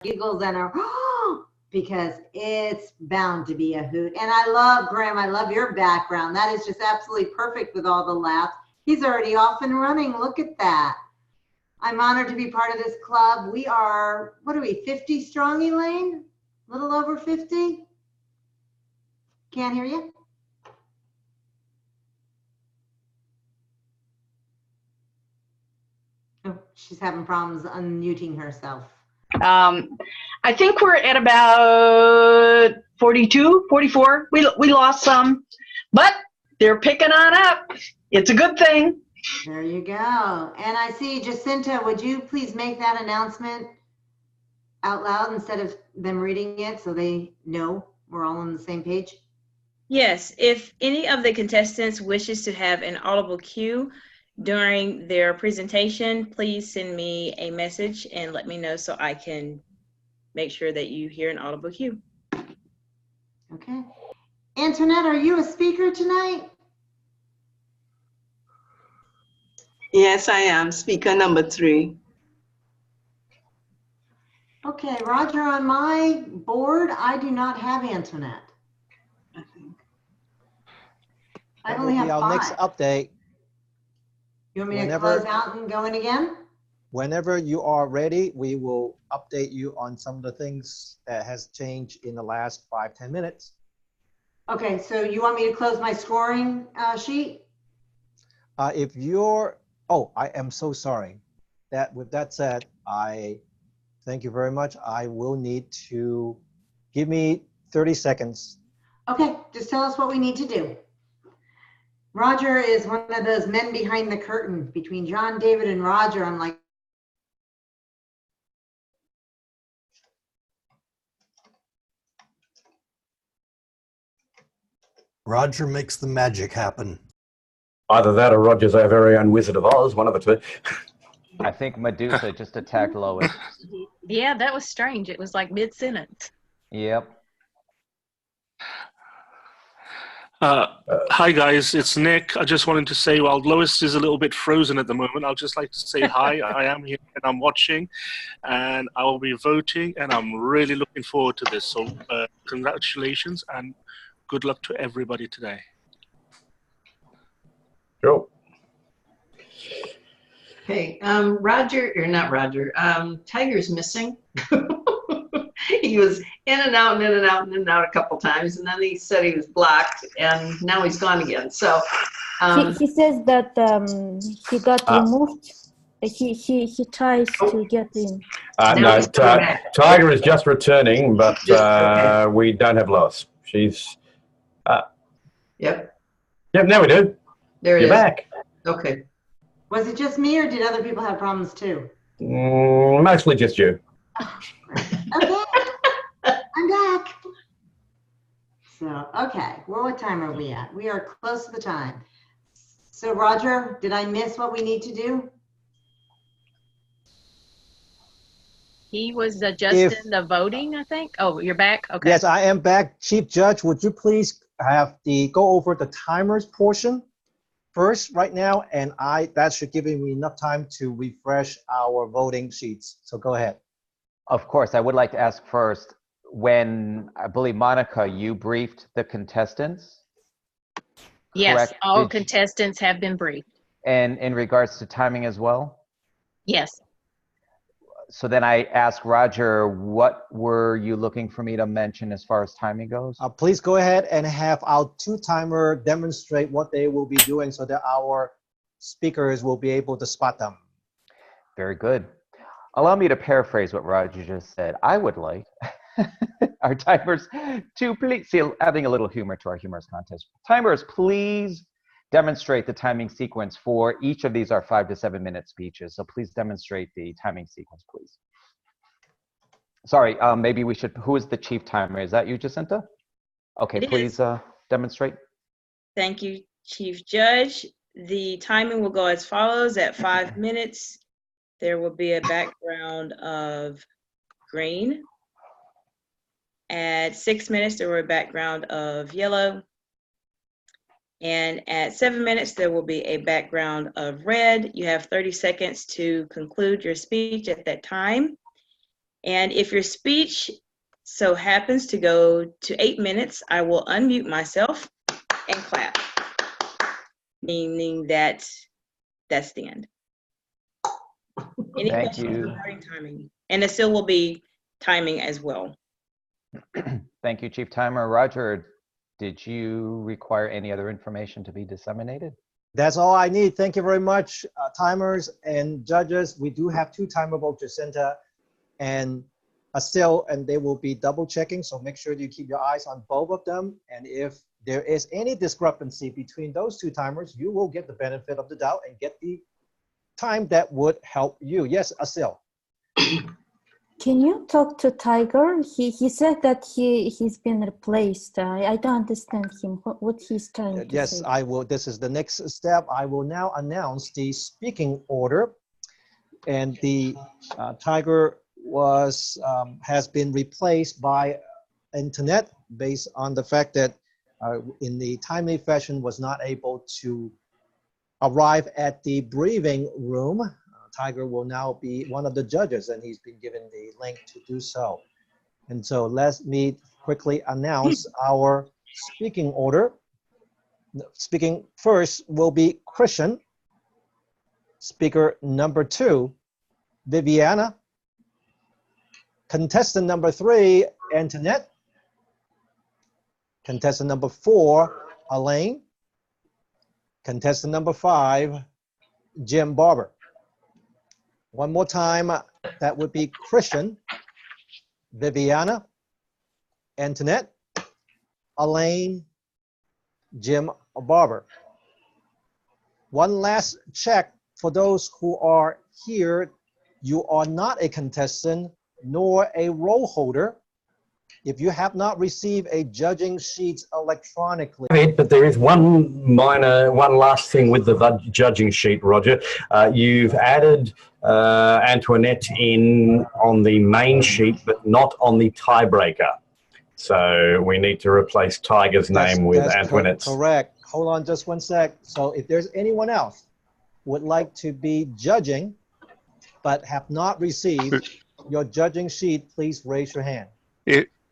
giggles and a because it's bound to be a hoot. And I love, Graham, I love your background. That is just absolutely perfect with all the laughs. He's already off and running. Look at that. I'm honored to be part of this club. We are, what are we, 50 strong, Elaine? A little over 50? Can't hear you. Oh, she's having problems unmuting herself. I think we're at about 42, 44. We lost some, but they're picking on up. It's a good thing. There you go. And I see Jacinta, would you please make that announcement out loud instead of them reading it so they know we're all on the same page? Yes, if any of the contestants wishes to have an audible cue during their presentation, please send me a message and let me know so I can make sure that you hear an audible cue. Okay. Antoinette, are you a speaker tonight? Yes, I am. Speaker number 3. Okay, Roger, on my board, I do not have Antoinette. I only have 5. Our next update. You want me to close out and go in again? Whenever you are ready, we will update you on some of the things that has changed in the last 5-10 minutes. Okay, so you want me to close my scoring sheet? If you're, oh, I am so sorry. With that said, I thank you very much. I will need to give me 30 seconds. Okay, just tell us what we need to do. Roger is one of those men behind the curtain. Between John, David, and Roger, I'm like, Roger makes the magic happen. Either that or Roger's our very own Wizard of Oz, one of the two. I think Medusa just attacked Lois. Yeah, that was strange. It was like mid-sentence. Yep. Hi guys, it's Nick. I just wanted to say, while Lois is a little bit frozen at the moment, I'd just like to say hi. I am here and I'm watching, and I will be voting, and I'm really looking forward to this. So congratulations and good luck to everybody today. Sure. Hey, Roger, or not Roger, Tiger's missing. He was in and out and in and out and in and out a couple times, and then he said he was blocked, and now he's gone again. So he says that he got removed. He tries to get in. No, Tiger is just returning, but we don't have Lois. She's. Yep. Yep. Now we do. There he You're is. back. Okay. was it just me or did other people have problems too? Mostly just you. Okay, I'm back. So, okay, well, what time are we at? We are close to the time. So, Roger, did I miss what we need to do? He was adjusting the voting, I think. Oh, you're back? Okay. Yes, I am back. Chief Judge, would you please go over the timers portion first right now? And that should give me enough time to refresh our voting sheets. So go ahead. Of course, I would like to ask first, when I believe, Monica, you briefed the contestants? Yes, correct? all contestants have been briefed. And in regards to timing as well? Yes. So then I asked Roger, what were you looking for me to mention as far as timing goes? Please go ahead and have our two-timer demonstrate what they will be doing so that our speakers will be able to spot them. Very good. Allow me to paraphrase what Roger just said. I would like our timers to please, see, adding a little humor to our humorous contest. Timers, please demonstrate the timing sequence for each of these are 5 to 7 minute speeches. So please demonstrate the timing sequence, please. Sorry, maybe we should, who is the chief timer? Is that you, Jacinta? Okay, please demonstrate. Thank you, Chief Judge. The timing will go as follows. At 5 minutes, there will be a background of green. At 6 minutes, there will be a background of yellow. And at 7 minutes, there will be a background of red. You have 30 seconds to conclude your speech at that time. And if your speech so happens to go to 8 minutes, I will unmute myself and clap, meaning that that's the end. Any Thank questions you. regarding timing? And there still will be timing as well. Thank you, Chief Timer. Roger, did you require any other information to be disseminated? That's all I need. Thank you very much, timers and judges. We do have 2 timable Jacinta and Asil, and they will be double checking. So make sure you keep your eyes on both of them. And if there is any discrepancy between those 2 timers, you will get the benefit of the doubt and get the time that would help you. Yes, Asil. Can you talk to Tiger? He said that he's been replaced. I don't understand him. What he's trying to say. Yes, I will. This is the next step. I will now announce the speaking order, and the Tiger has been replaced by internet based on the fact that in the timely fashion was not able to arrive at the briefing room. Tiger will now be one of the judges, and he's been given the link to do so. And so let me quickly announce our speaking order. Speaking first will be Christian. Speaker number 2, Viviana. Contestant number 3, Antoinette. Contestant number 4, Elaine. Contestant number 5, Jim Barber. One more time, that would be Christian, Viviana, Antoinette, Elaine, Jim Barber. One last check for those who are here. You are not a contestant nor a roll holder. If you have not received a judging sheet electronically. But there is one last thing with the judging sheet, Roger. You've added Antoinette in on the main sheet, but not on the tiebreaker. So we need to replace Tiger's name with Antoinette's. Correct. Hold on just one sec. So if there's anyone else who would like to be judging, but have not received your judging sheet, please raise your hand.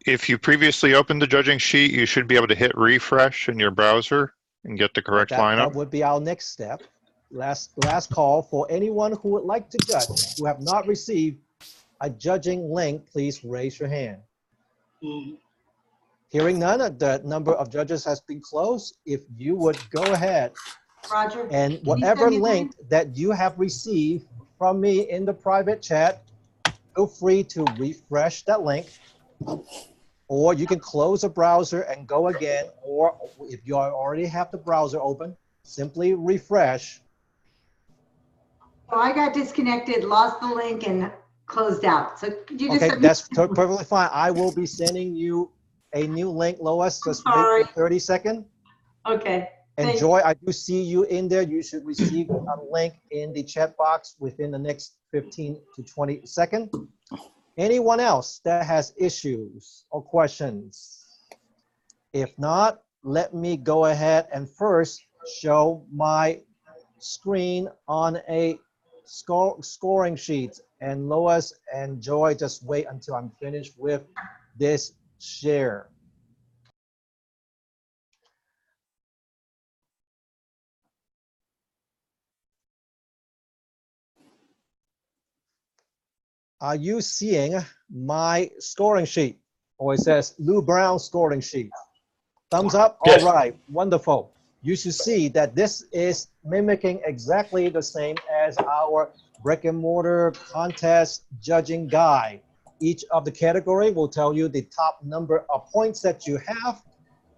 If you previously opened the judging sheet, you should be able to hit refresh in your browser and get the correct lineup. That would be our next step. Last call for anyone who would like to judge, who have not received a judging link, please raise your hand. Hearing none, the number of judges has been closed. If you would go ahead, Roger, and whatever link that you have received from me in the private chat, feel free to refresh that link. Or you can close the browser and go again, or if you already have the browser open, simply refresh. So I got disconnected, lost the link, and closed out. So could you just Okay, that's perfectly fine. I will be sending you a new link, Lois. Just wait for 30 seconds. Okay. And Joy, I do see you in there. You should receive a link in the chat box within the next 15 to 20 seconds. Anyone else that has issues or questions? If not, let me go ahead and first show my screen on a scoring sheet. And Lois and Joy, just wait until I'm finished with this share. Are you seeing my scoring sheet? Or it says Lou Brown scoring sheet. Thumbs up? Yes. All right, wonderful. You should see that this is mimicking exactly the same as our brick and mortar contest judging guide. Each of the category will tell you the top number of points that you have.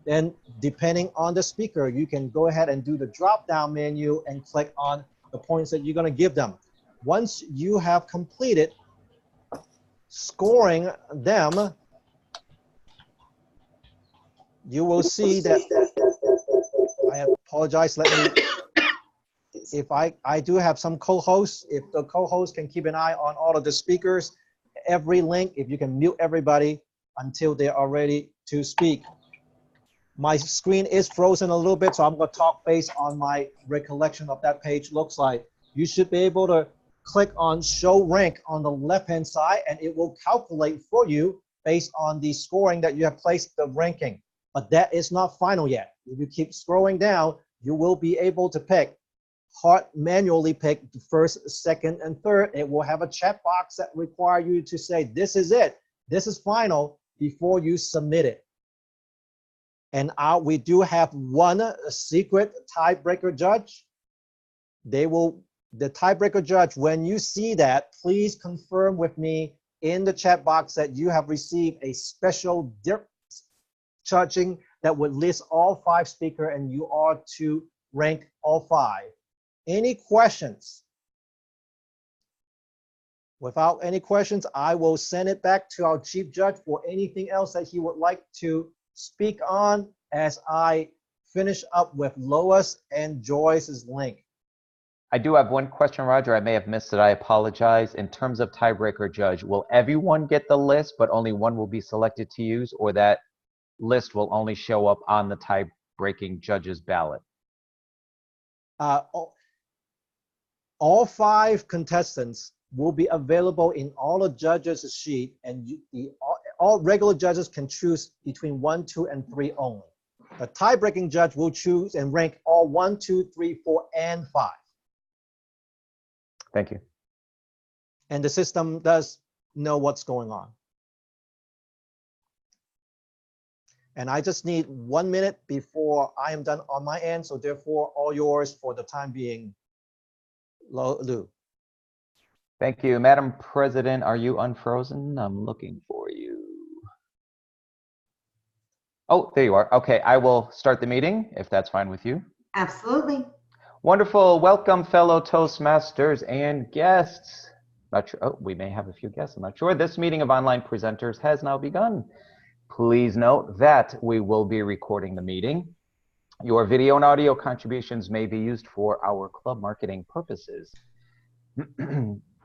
Then depending on the speaker, you can go ahead and do the drop-down menu and click on the points that you're gonna give them. Once you have completed scoring them, you will see that, I apologize, let me, if I do have some co-hosts, if the co-host can keep an eye on all of the speakers, every link, if you can mute everybody until they are ready to speak. My screen is frozen a little bit, so I'm gonna talk based on my recollection of that page looks like. You should be able to click on show rank on the left-hand side, and it will calculate for you based on the scoring that you have placed the ranking. But that is not final yet. If you keep scrolling down, you will be able to manually pick the first, second, and third. It will have a chat box that require you to say, this is it, this is final, before you submit it. And we do have one secret tiebreaker judge. The tiebreaker judge, when you see that, please confirm with me in the chat box that you have received a special judging that would list all 5 speakers, and you are to rank all 5. Any questions? Without any questions, I will send it back to our chief judge for anything else that he would like to speak on as I finish up with Lois and Joyce's link. I do have one question, Roger. I may have missed it. I apologize. In terms of tiebreaker judge, will everyone get the list, but only one will be selected to use, or that list will only show up on the tie-breaking judge's ballot? All 5 contestants will be available in all the judges' sheet, and all regular judges can choose between 1, 2, and 3 only. The tie-breaking judge will choose and rank all 1, 2, 3, 4, and 5. Thank you. And the system does know what's going on. And I just need 1 minute before I am done on my end, so therefore all yours for the time being, Lou. Thank you. Madam President, are you unfrozen? I'm looking for you. Oh, there you are. Okay, I will start the meeting if that's fine with you. Absolutely. Wonderful. Welcome, fellow Toastmasters and guests. Not sure. Oh, we may have a few guests. I'm not sure. This meeting of online presenters has now begun. Please note that we will be recording the meeting. Your video and audio contributions may be used for our club marketing purposes.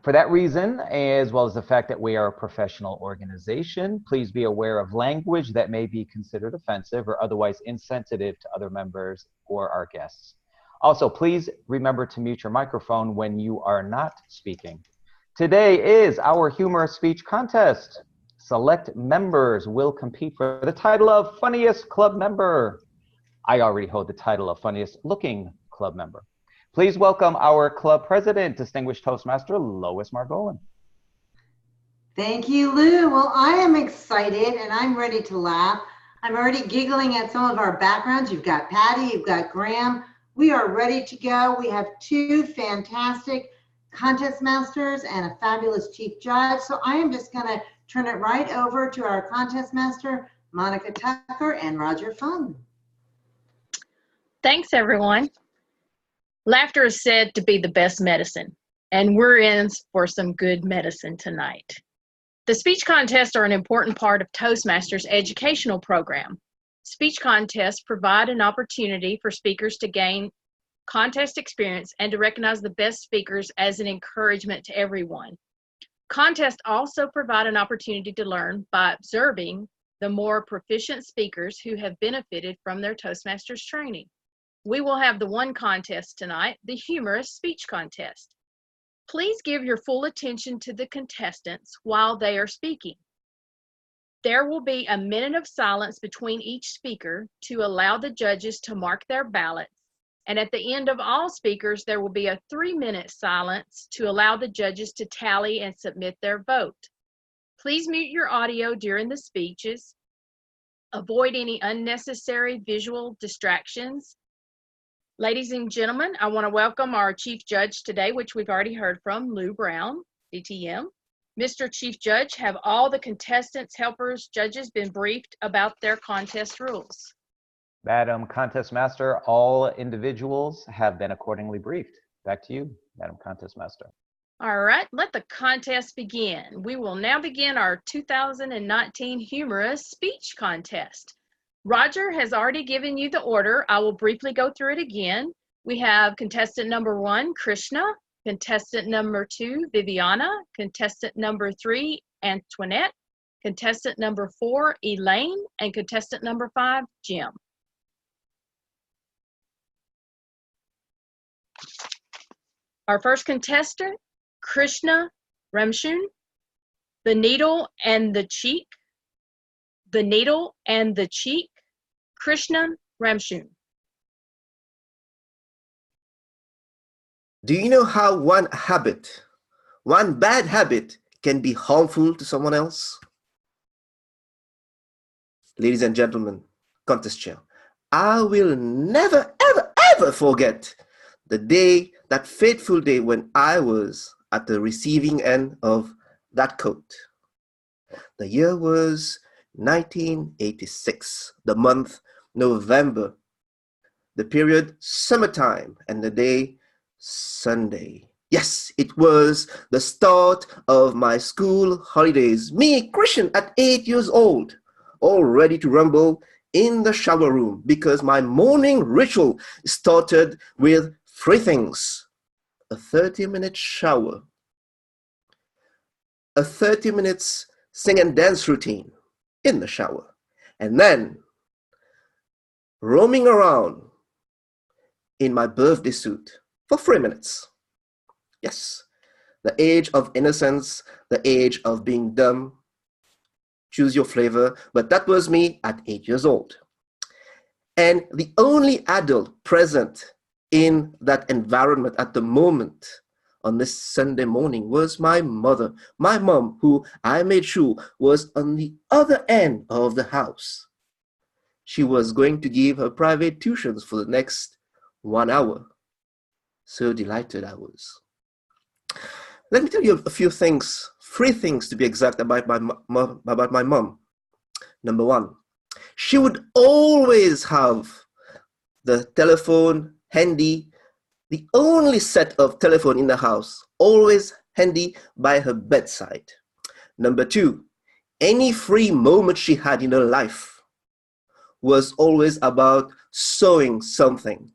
For that reason, as well as the fact that we are a professional organization, please be aware of language that may be considered offensive or otherwise insensitive to other members or our guests. Also, please remember to mute your microphone when you are not speaking. Today is our humorous speech contest. Select members will compete for the title of Funniest Club Member. I already hold the title of Funniest Looking Club Member. Please welcome our club president, distinguished Toastmaster Lois Margolin. Thank you, Lou. Well, I am excited and I'm ready to laugh. I'm already giggling at some of our backgrounds. You've got Patty, you've got Graham. We are ready to go. We have 2 fantastic contest masters and a fabulous chief judge. So I am just going to turn it right over to our contest master, Monica Tucker and Roger Fung. Thanks, everyone. Laughter is said to be the best medicine, and we're in for some good medicine tonight. The speech contests are an important part of Toastmasters' educational program. Speech contests provide an opportunity for speakers to gain contest experience and to recognize the best speakers as an encouragement to everyone. Contests also provide an opportunity to learn by observing the more proficient speakers who have benefited from their Toastmasters training. We will have the one contest tonight, the humorous speech contest. Please give your full attention to the contestants while they are speaking. There will be a minute of silence between each speaker to allow the judges to mark their ballots. And at the end of all speakers, there will be a 3-minute silence to allow the judges to tally and submit their vote. Please mute your audio during the speeches. Avoid any unnecessary visual distractions. Ladies and gentlemen, I want to welcome our Chief Judge today, which we've already heard from, Lou Brown, DTM. Mr. Chief Judge, have all the contestants, helpers, judges been briefed about their contest rules? Madam Contest Master, all individuals have been accordingly briefed. Back to you, Madam Contest Master. All right, let the contest begin. We will now begin our 2019 Humorous Speech Contest. Roger has already given you the order. I will briefly go through it again. We have contestant number 1, Krishna, contestant number 2, Viviana, contestant number 3, Antoinette, contestant number 4, Elaine, and contestant number 5, Jim. Our first contestant, Krishna Ramshun, The Needle and the Cheek, The Needle and the Cheek, Krishna Ramshun. Do you know how one bad habit, can be harmful to someone else? Ladies and gentlemen, contest chair, I will never, ever forget that fateful day when I was at the receiving end of that coat. The year was 1986, the month November, the period summertime, and the day Sunday. Yes, it was the start of my school holidays. Me, Christian, at 8 years old, all ready to rumble in the shower room because my morning ritual started with 3 things: a 30-minute shower, a 30 minutes sing and dance routine in the shower, and then roaming around in my birthday suit for 3 minutes. Yes, the age of innocence, the age of being dumb. Choose your flavor, but that was me at 8 years old. And the only adult present in that environment at the moment on this Sunday morning was my mother, my mom, who I made sure was on the other end of the house. She was going to give her private tuitions for the next 1 hour. So delighted I was. Let me tell you a few things, 3 things to be exact about my mom. Number 1, she would always have the telephone handy, the only set of telephone in the house, always handy by her bedside. Number 2, any free moment she had in her life was always about sewing something.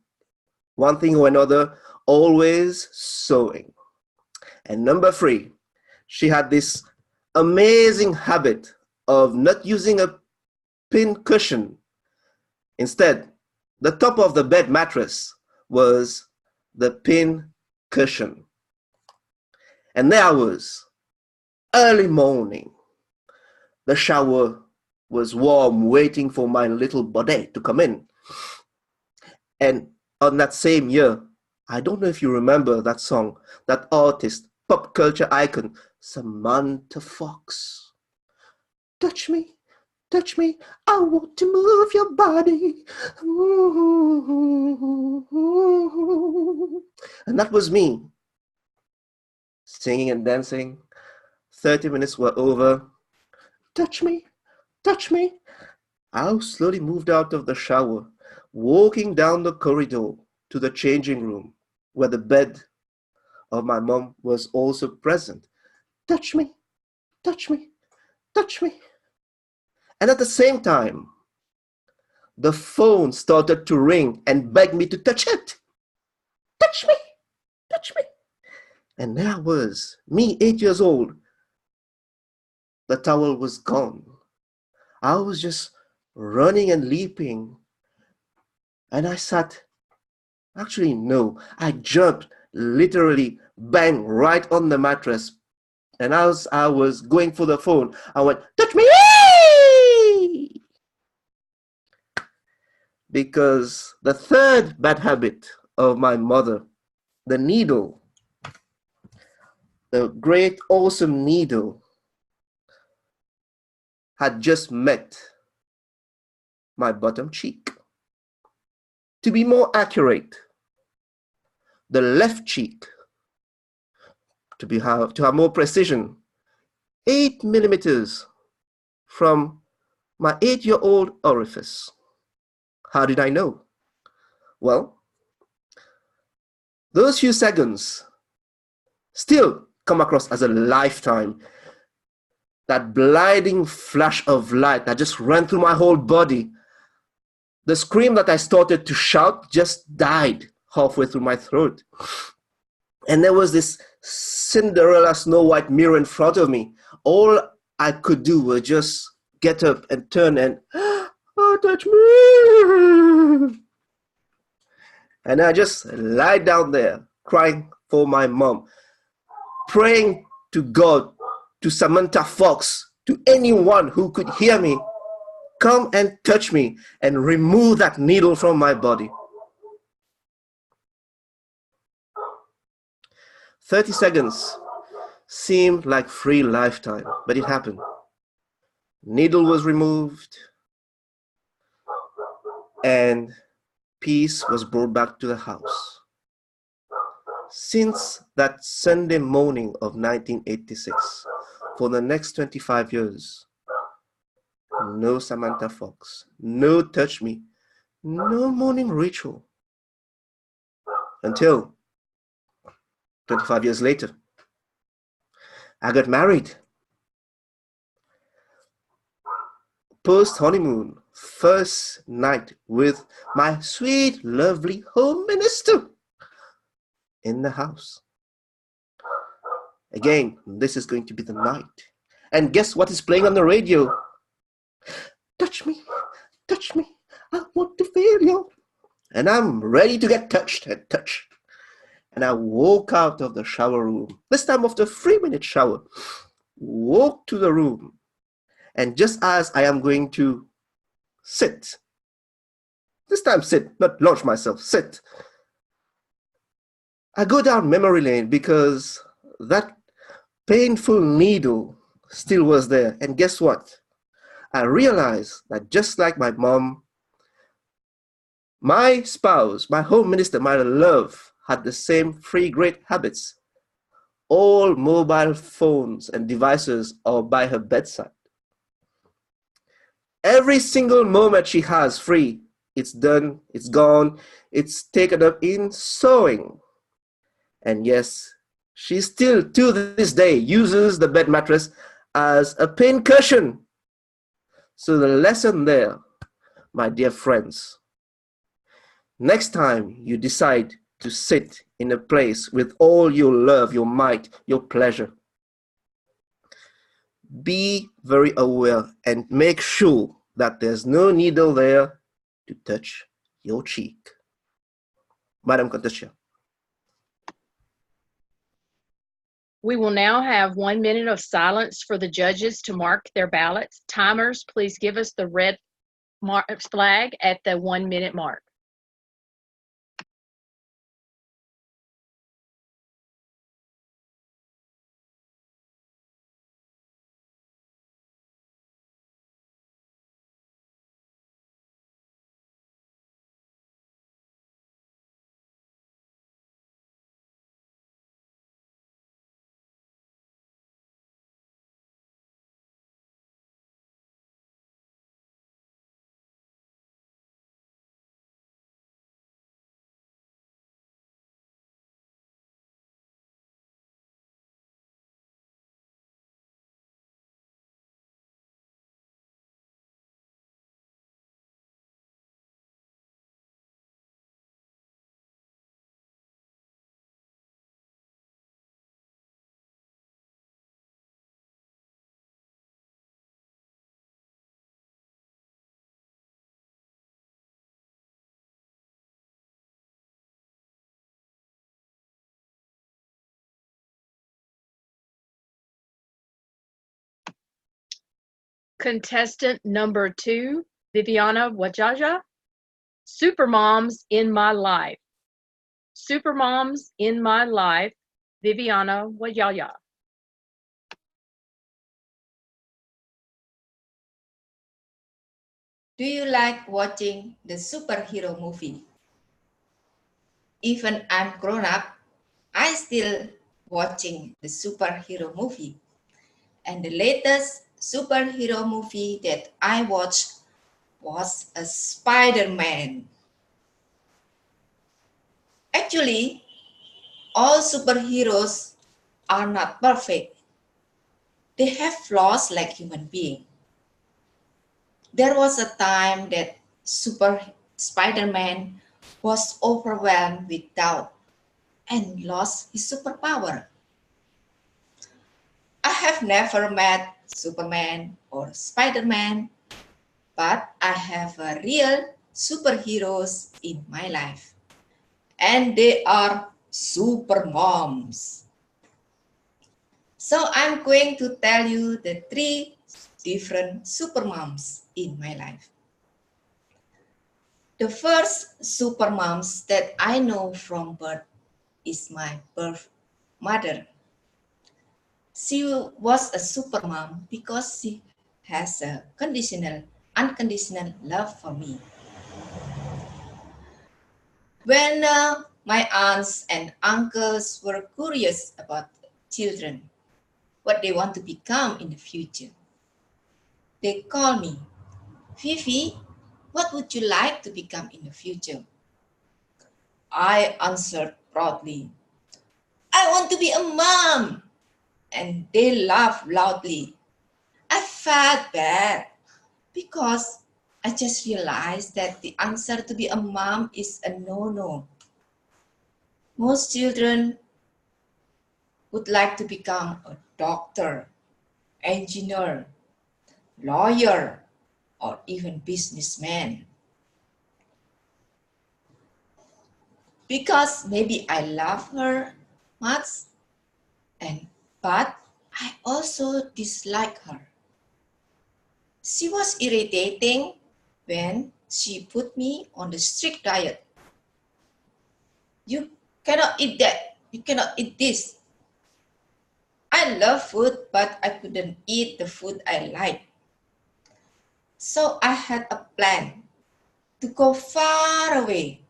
One thing or another, always sewing. And number 3, she had this amazing habit of not using a pin cushion. Instead, the top of the bed mattress was the pin cushion. And there I was, early morning. The shower was warm, waiting for my little body to come in. And on that same year, I don't know if you remember that song, that artist, pop culture icon, Samantha Fox. Touch me, I want to move your body. And that was me, singing and dancing. 30 minutes were over. Touch me. I slowly moved out of the shower, walking down the corridor to the changing room, where the bed of my mom was also present. Touch me. And at the same time, the phone started to ring and beg me to touch it. Touch me. And there was, me, 8 years old. The towel was gone. I was just running and leaping. And I sat, actually no, I jumped, literally bang right on the mattress. And as I was going for the phone, I went, touch me! Because the third bad habit of my mother, the needle, the great awesome needle, had just met my bottom cheek. To be more accurate, the left cheek, to have more precision, 8 millimeters from my 8-year-old orifice. How did I know? Well, those few seconds still come across as a lifetime. That blinding flash of light that just ran through my whole body. The scream that I started to shout just died halfway through my throat. And there was this Cinderella Snow White mirror in front of me. All I could do was just get up and turn and, oh, touch me. And I just lied down there crying for my mom. praying to God, to Samantha Fox, to anyone who could hear me, come and touch me and remove that needle from my body. 30 seconds seemed like 3 lifetimes, but it happened. Needle was removed and peace was brought back to the house. Since that Sunday morning of 1986, for the next 25 years, no Samantha Fox, no touch me, no morning ritual. Until 25 years later, I got married. Post-honeymoon, first night with my sweet, lovely home minister in the house. Again, this is going to be the night. And guess what is playing on the radio? Touch me, I want to feel you. And I'm ready to get touched and touched. And I walk out of the shower room, this time after a 3-minute shower, walk to the room. And just as I am going to sit, this time sit, not launch myself, sit, I go down memory lane because that painful needle still was there. And guess what? I realized that just like my mom, my spouse, my home minister, my love, had the same 3 great habits. All mobile phones and devices are by her bedside. Every single moment she has free, it's done, it's gone, it's taken up in sewing. And yes, she still, to this day, uses the bed mattress as a pain cushion. So the lesson there, my dear friends, next time you decide to sit in a place with all your love, your might, your pleasure, be very aware and make sure that there's no needle there to touch your cheek. Madam Contestia. We will now have 1 minute of silence for the judges to mark their ballots. Timers, please give us the red flag at the 1 minute mark. Contestant number 2, Viviana Wajaja. Supermoms in my life. Supermoms in my life, Viviana Wajaja. Do you like watching the superhero movie? Even I'm grown up, I still watching the superhero movie. And the latest superhero movie that I watched was a Spider-Man. Actually, all superheroes are not perfect. They have flaws like human beings. There was a time that Spider-Man was overwhelmed with doubt and lost his superpower. I have never met Superman or Spider-Man, but I have a real superheroes in my life. And they are super moms. So I'm going to tell you the 3 different supermoms in my life. The first supermoms that I know from birth is my birth mother. She was a supermom because she has a unconditional love for me. When my aunts and uncles were curious about children, what they want to become in the future, they called me, Fifi, what would you like to become in the future? I answered proudly, I want to be a mom. And they laughed loudly. I felt bad because I just realized that the answer to be a mom is a no-no. Most children would like to become a doctor, engineer, lawyer, or even businessman. Because maybe I love her much, but I also dislike her. She was irritating when she put me on the strict diet. You cannot eat that. You cannot eat this. I love food, but I couldn't eat the food I like. So I had a plan to go far away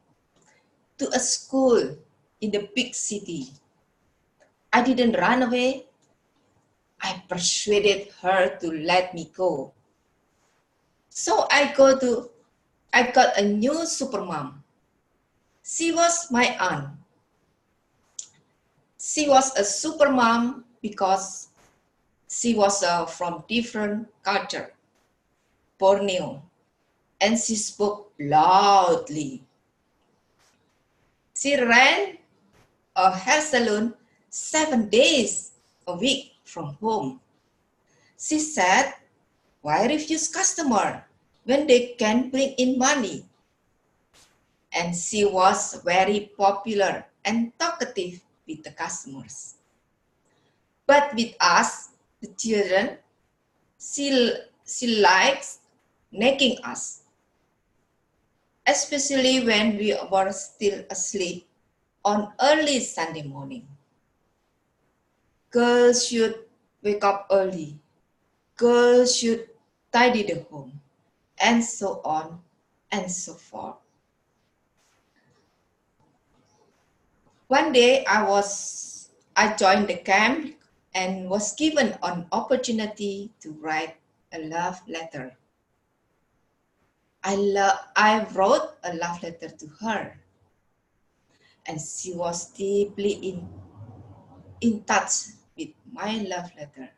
to a school in the big city. I didn't run away. I persuaded her to let me go. So I got a new supermom. She was my aunt. She was a supermom because she was from different culture, Borneo, and she spoke loudly. She ran a hair salon 7 days a week from home. She said, why refuse customer when they can bring in money? And she was very popular and talkative with the customers. But with us, the children, she likes nagging us, especially when we were still asleep on early Sunday morning. Girls should wake up early. Girls should tidy the home, and so on and so forth. One day I joined the camp and was given an opportunity to write a love letter. I wrote a love letter to her, and she was deeply in touch with my love letter.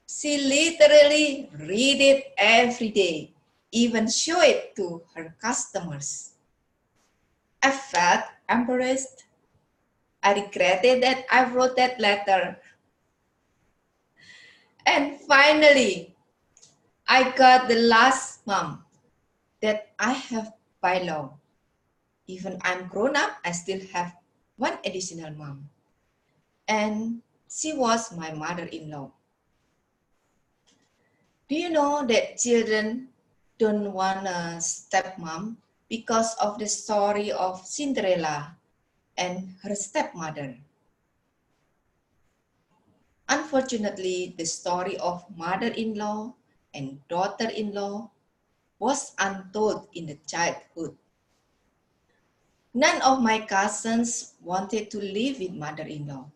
She literally read it every day, even show it to her customers. I felt embarrassed. I regretted that I wrote that letter. And finally, I got the last mom that I have by law. Even I'm grown up, I still have one additional mom. And she was my mother-in-law. Do you know that children don't want a stepmom because of the story of Cinderella and her stepmother? Unfortunately, the story of mother-in-law and daughter-in-law was untold in the childhood. None of my cousins wanted to live with mother-in-law.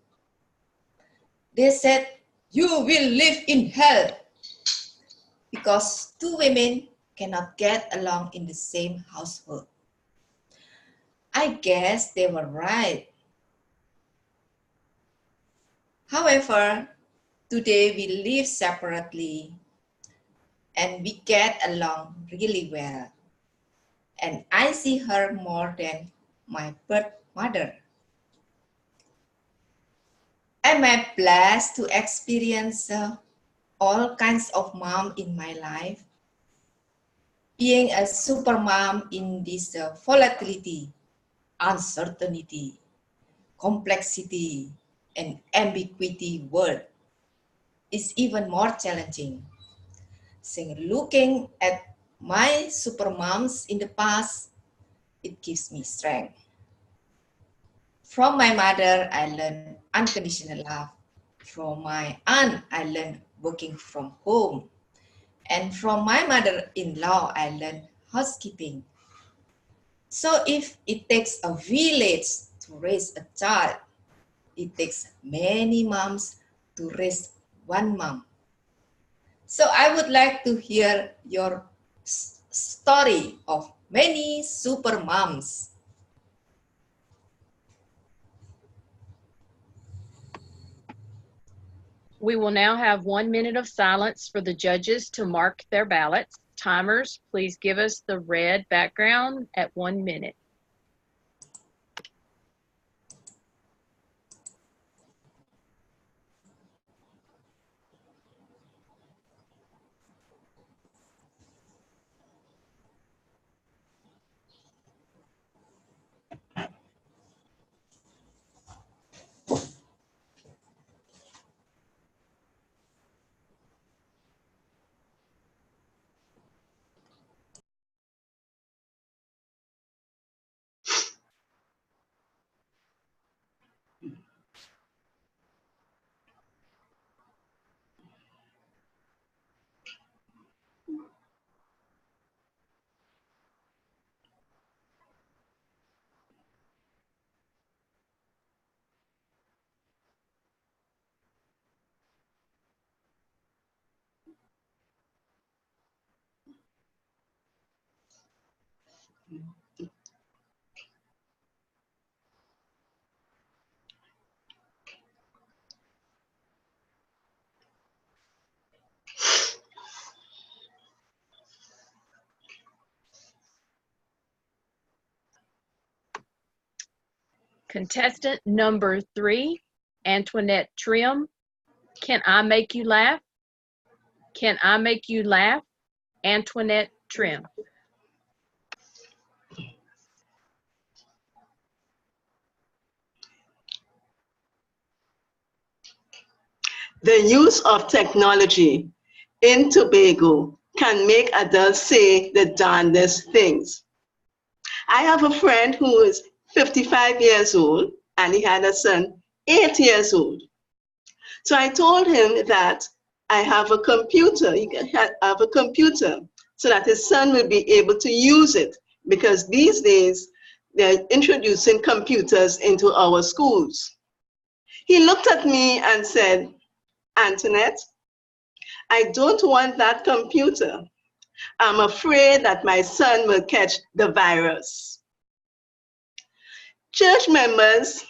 They said, you will live in hell, because 2 women cannot get along in the same household. I guess they were right. However, today we live separately and we get along really well. And I see her more than my birth mother. Am I blessed to experience all kinds of mom in my life? Being a super mom in this volatility, uncertainty, complexity, and ambiguity world is even more challenging. So looking at my super moms in the past, it gives me strength. From my mother, I learned unconditional love. From my aunt, I learned working from home. And from my mother-in-law, I learned housekeeping. So if it takes a village to raise a child, it takes many moms to raise one mom. So I would like to hear your story of many super moms. We will now have 1 minute of silence for the judges to mark their ballots. Timers, please give us the red background at 1 minute. Contestant number 3, Antoinette Trim. Can I make you laugh? Can I make you laugh? Antoinette Trim. The use of technology in Tobago can make adults say the darndest things. I have a friend who is 55 years old and he had a son 8 years old. So I told him that I have a computer, he can have a computer so that his son will be able to use it, because these days they're introducing computers into our schools. He looked at me and said, Antoinette, I don't want that computer. I'm afraid that my son will catch the virus. Church members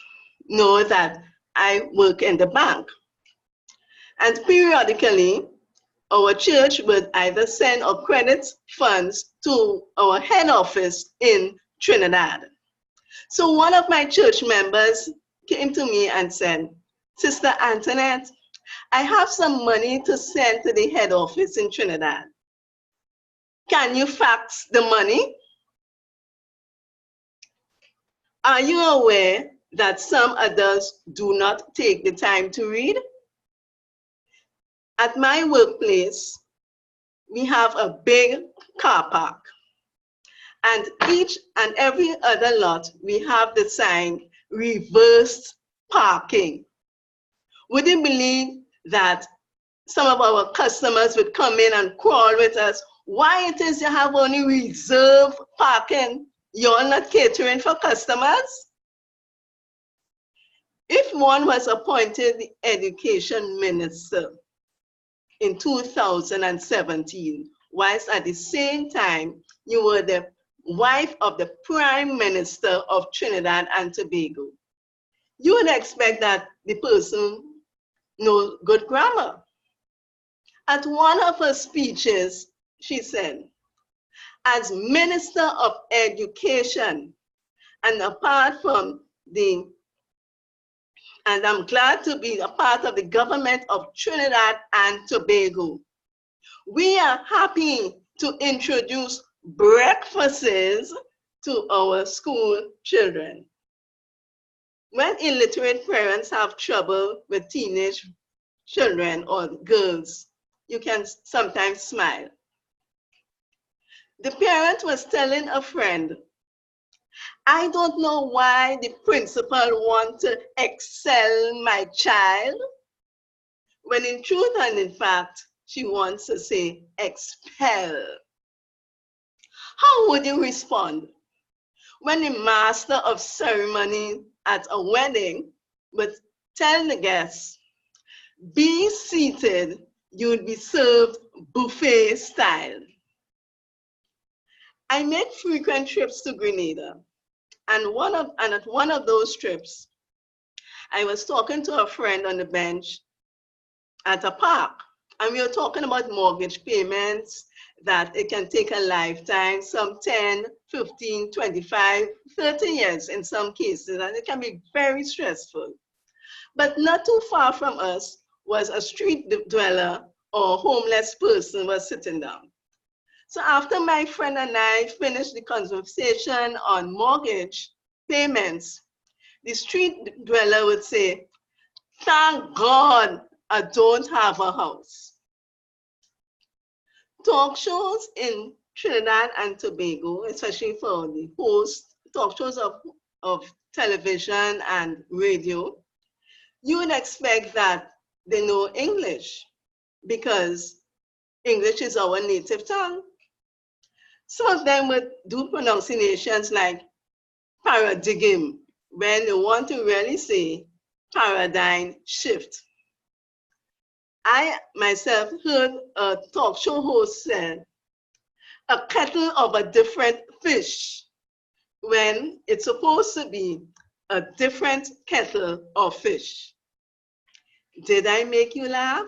know that I work in the bank. And periodically, our church would either send or credit funds to our head office in Trinidad. So one of my church members came to me and said, Sister Antoinette, I have some money to send to the head office in Trinidad. Can you fax the money? Are you aware that some adults do not take the time to read? At my workplace, we have a big car park. And each and every other lot, we have the sign, reversed parking. Would you believe that some of our customers would come in and quarrel with us? Why it is you have only reserved parking? You're not catering for customers? If one was appointed the education minister in 2017, whilst at the same time you were the wife of the Prime Minister of Trinidad and Tobago, you would expect that the person knows good grammar. At one of her speeches, she said, as Minister of Education, and apart from and I'm glad to be a part of the government of Trinidad and Tobago, we are happy to introduce breakfasts to our school children. When illiterate parents have trouble with teenage children or girls, you can sometimes smile. The parent was telling a friend, I don't know why the principal wants to excel my child, when in truth and in fact, she wants to say expel. How would you respond when the master of ceremony at a wedding would tell the guests, be seated, you'd be served buffet style? I made frequent trips to Grenada, and at one of those trips, I was talking to a friend on the bench at a park, and we were talking about mortgage payments, that it can take a lifetime, some 10, 15, 25, 30 years in some cases, and it can be very stressful. But not too far from us was a street dweller or homeless person was sitting down. So after my friend and I finished the conversation on mortgage payments, the street dweller would say, thank God I don't have a house. Talk shows in Trinidad and Tobago, especially for the host, talk shows of television and radio, you would expect that they know English because English is our native tongue. Some of them would do pronunciations like paradigm when they want to really say paradigm shift. I myself heard a talk show host say, a kettle of a different fish, when it's supposed to be a different kettle of fish. Did I make you laugh?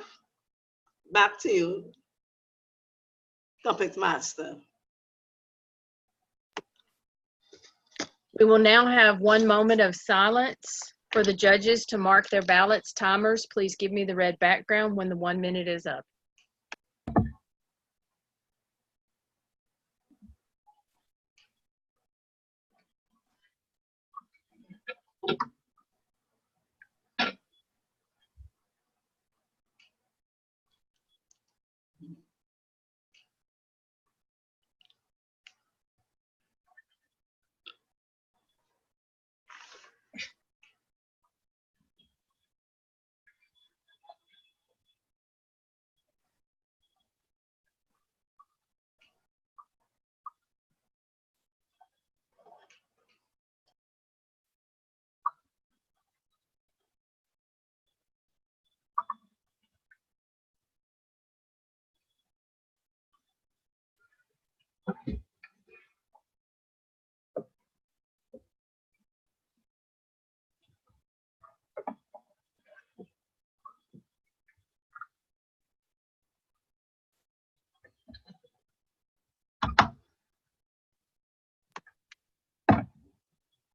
Back to you, Topic Master. We will now have 1 moment of silence for the judges to mark their ballots. Timers, please give me the red background when the 1 minute is up.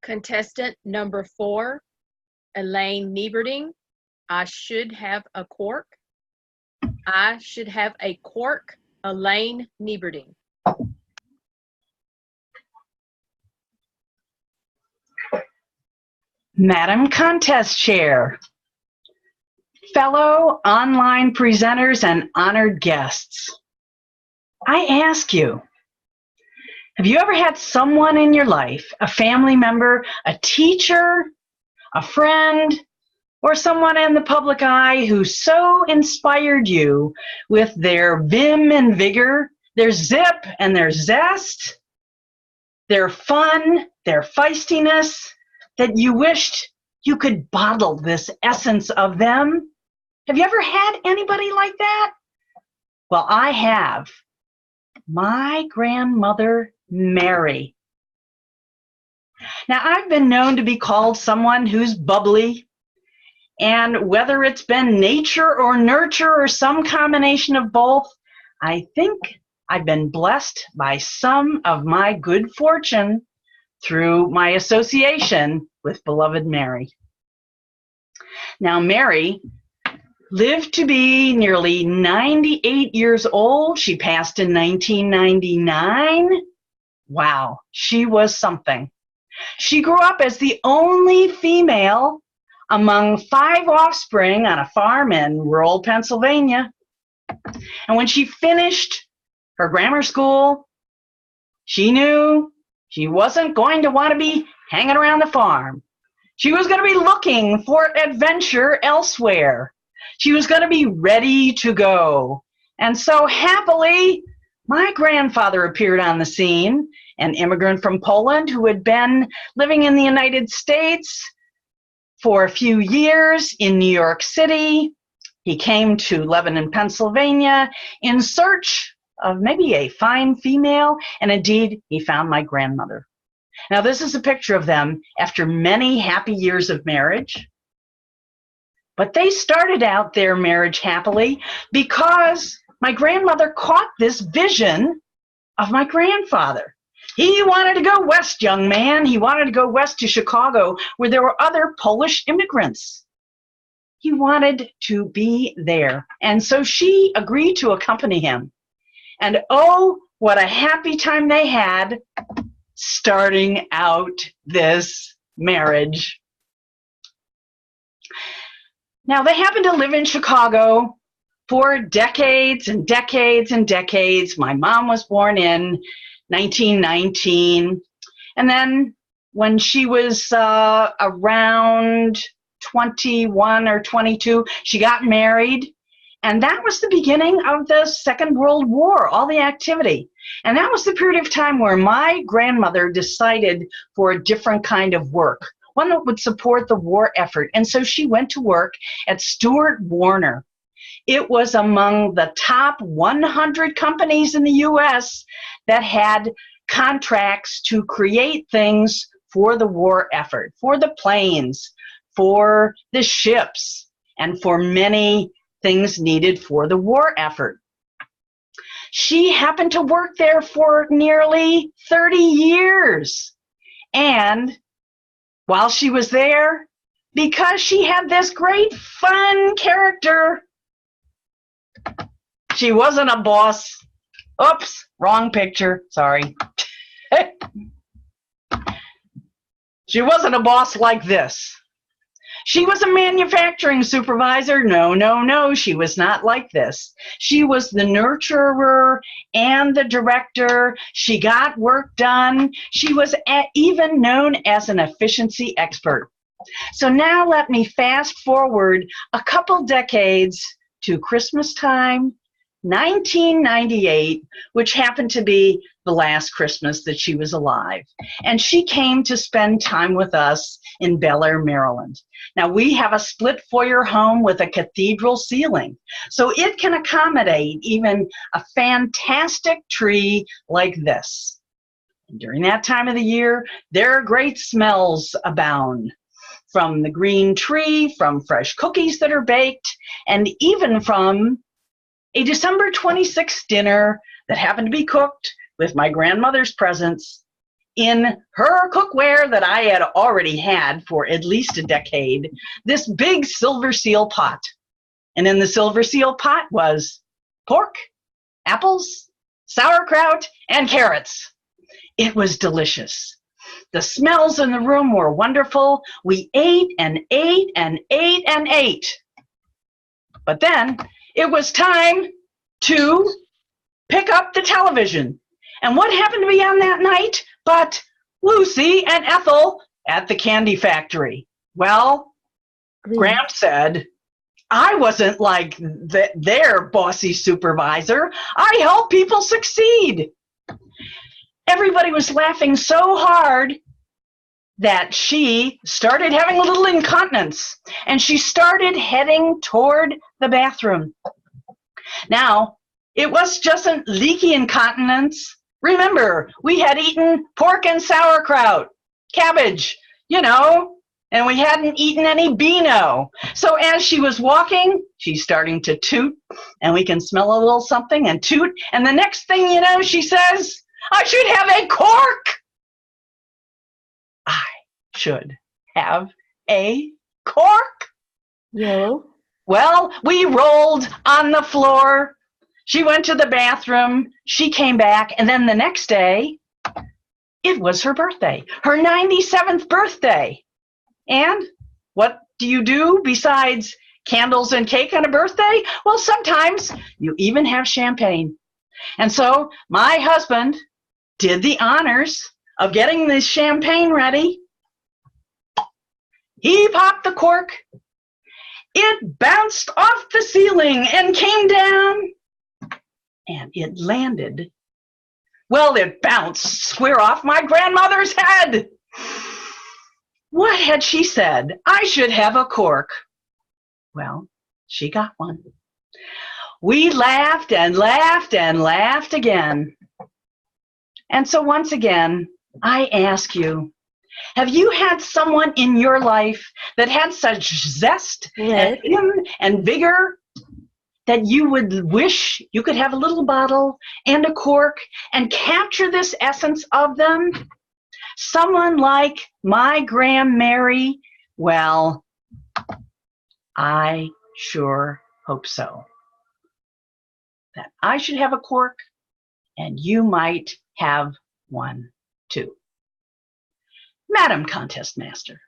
Contestant number 4, Elaine Nieberding. I should have a cork. I should have a cork, Elaine Nieberding. Madam Contest Chair, fellow online presenters and honored guests, I ask you, have you ever had someone in your life, a family member, a teacher, a friend, or someone in the public eye who so inspired you with their vim and vigor, their zip and their zest, their fun, their feistiness, that you wished you could bottle this essence of them? Have you ever had anybody like that? Well, I have. My grandmother, Mary. Now, I've been known to be called someone who's bubbly, and whether it's been nature or nurture or some combination of both, I think I've been blessed by some of my good fortune through my association with beloved Mary. Now, Mary lived to be nearly 98 years old. She passed in 1999. Wow, she was something. She grew up as the only female among 5 offspring on a farm in rural Pennsylvania. And when she finished her grammar school, she knew she wasn't going to want to be hanging around the farm. She was going to be looking for adventure elsewhere. She was going to be ready to go. And so happily, my grandfather appeared on the scene, an immigrant from Poland who had been living in the United States for a few years in New York City. He came to Lebanon, Pennsylvania in search of maybe a fine female, and indeed, he found my grandmother. Now, this is a picture of them after many happy years of marriage. But they started out their marriage happily because my grandmother caught this vision of my grandfather. He wanted to go west, young man. He wanted to go west to Chicago, where there were other Polish immigrants. He wanted to be there. And so she agreed to accompany him. And oh, what a happy time they had starting out this marriage. Now, they happened to live in Chicago for decades and decades and decades. My mom was born in 1919. And then when she was around 21 or 22, she got married. And that was the beginning of the Second World War, all the activity. And that was the period of time where my grandmother decided for a different kind of work, one that would support the war effort. And so she went to work at Stuart Warner. It was among the top 100 companies in the U.S. that had contracts to create things for the war effort, for the planes, for the ships, and for many things needed for the war effort. She happened to work there for nearly 30 years. And while she was there, because she had this great fun character, she wasn't a boss. Oops, wrong picture, sorry. She wasn't a boss like this. She was a manufacturing supervisor. No, she was not like this. She was the nurturer and the director. She got work done. She was even known as an efficiency expert. So now let me fast forward a couple decades to Christmas time, 1998, which happened to be the last Christmas that she was alive. And she came to spend time with us in Bel Air, Maryland. Now, we have a split foyer home with a cathedral ceiling, so it can accommodate even a fantastic tree like this. And during that time of the year, there are great smells abound, from the green tree, from fresh cookies that are baked, and even from a December 26th dinner that happened to be cooked with my grandmother's presence in her cookware that I had already had for at least a decade, this big silver seal pot. And in the silver seal pot was pork, apples, sauerkraut, and carrots. It was delicious. The smells in the room were wonderful. We ate and ate and ate and ate. But then it was time to pick up the television. And what happened to be on that night but Lucy and Ethel at the candy factory? Well, Graham said, I wasn't like their bossy supervisor. I help people succeed. Everybody was laughing so hard that she started having a little incontinence, and she started heading toward the bathroom. Now, it was just a leaky incontinence. Remember, we had eaten pork and sauerkraut, cabbage, and we hadn't eaten any Beano. So as she was walking, she's starting to toot, and we can smell a little something and toot. And the next thing you know, she says, I should have a cork. I should have a cork. Yeah. Well, we rolled on the floor. She went to the bathroom. She came back. And then the next day, it was her birthday, her 97th birthday. And what do you do besides candles and cake on a birthday? Well, sometimes you even have champagne. And so my husband did the honors of getting this champagne ready. He popped the cork. It bounced off the ceiling and came down, and it landed. Well, it bounced square off my grandmother's head. What had she said? I should have a cork. Well, she got one. We laughed and laughed and laughed again. And so once again, I ask you, have you had someone in your life that had such zest and vim and vigor that you would wish you could have a little bottle and a cork and capture this essence of them? Someone like my Graham Mary? Well, I sure hope so. That I should have a cork and you might have one too. Madam Contest Master.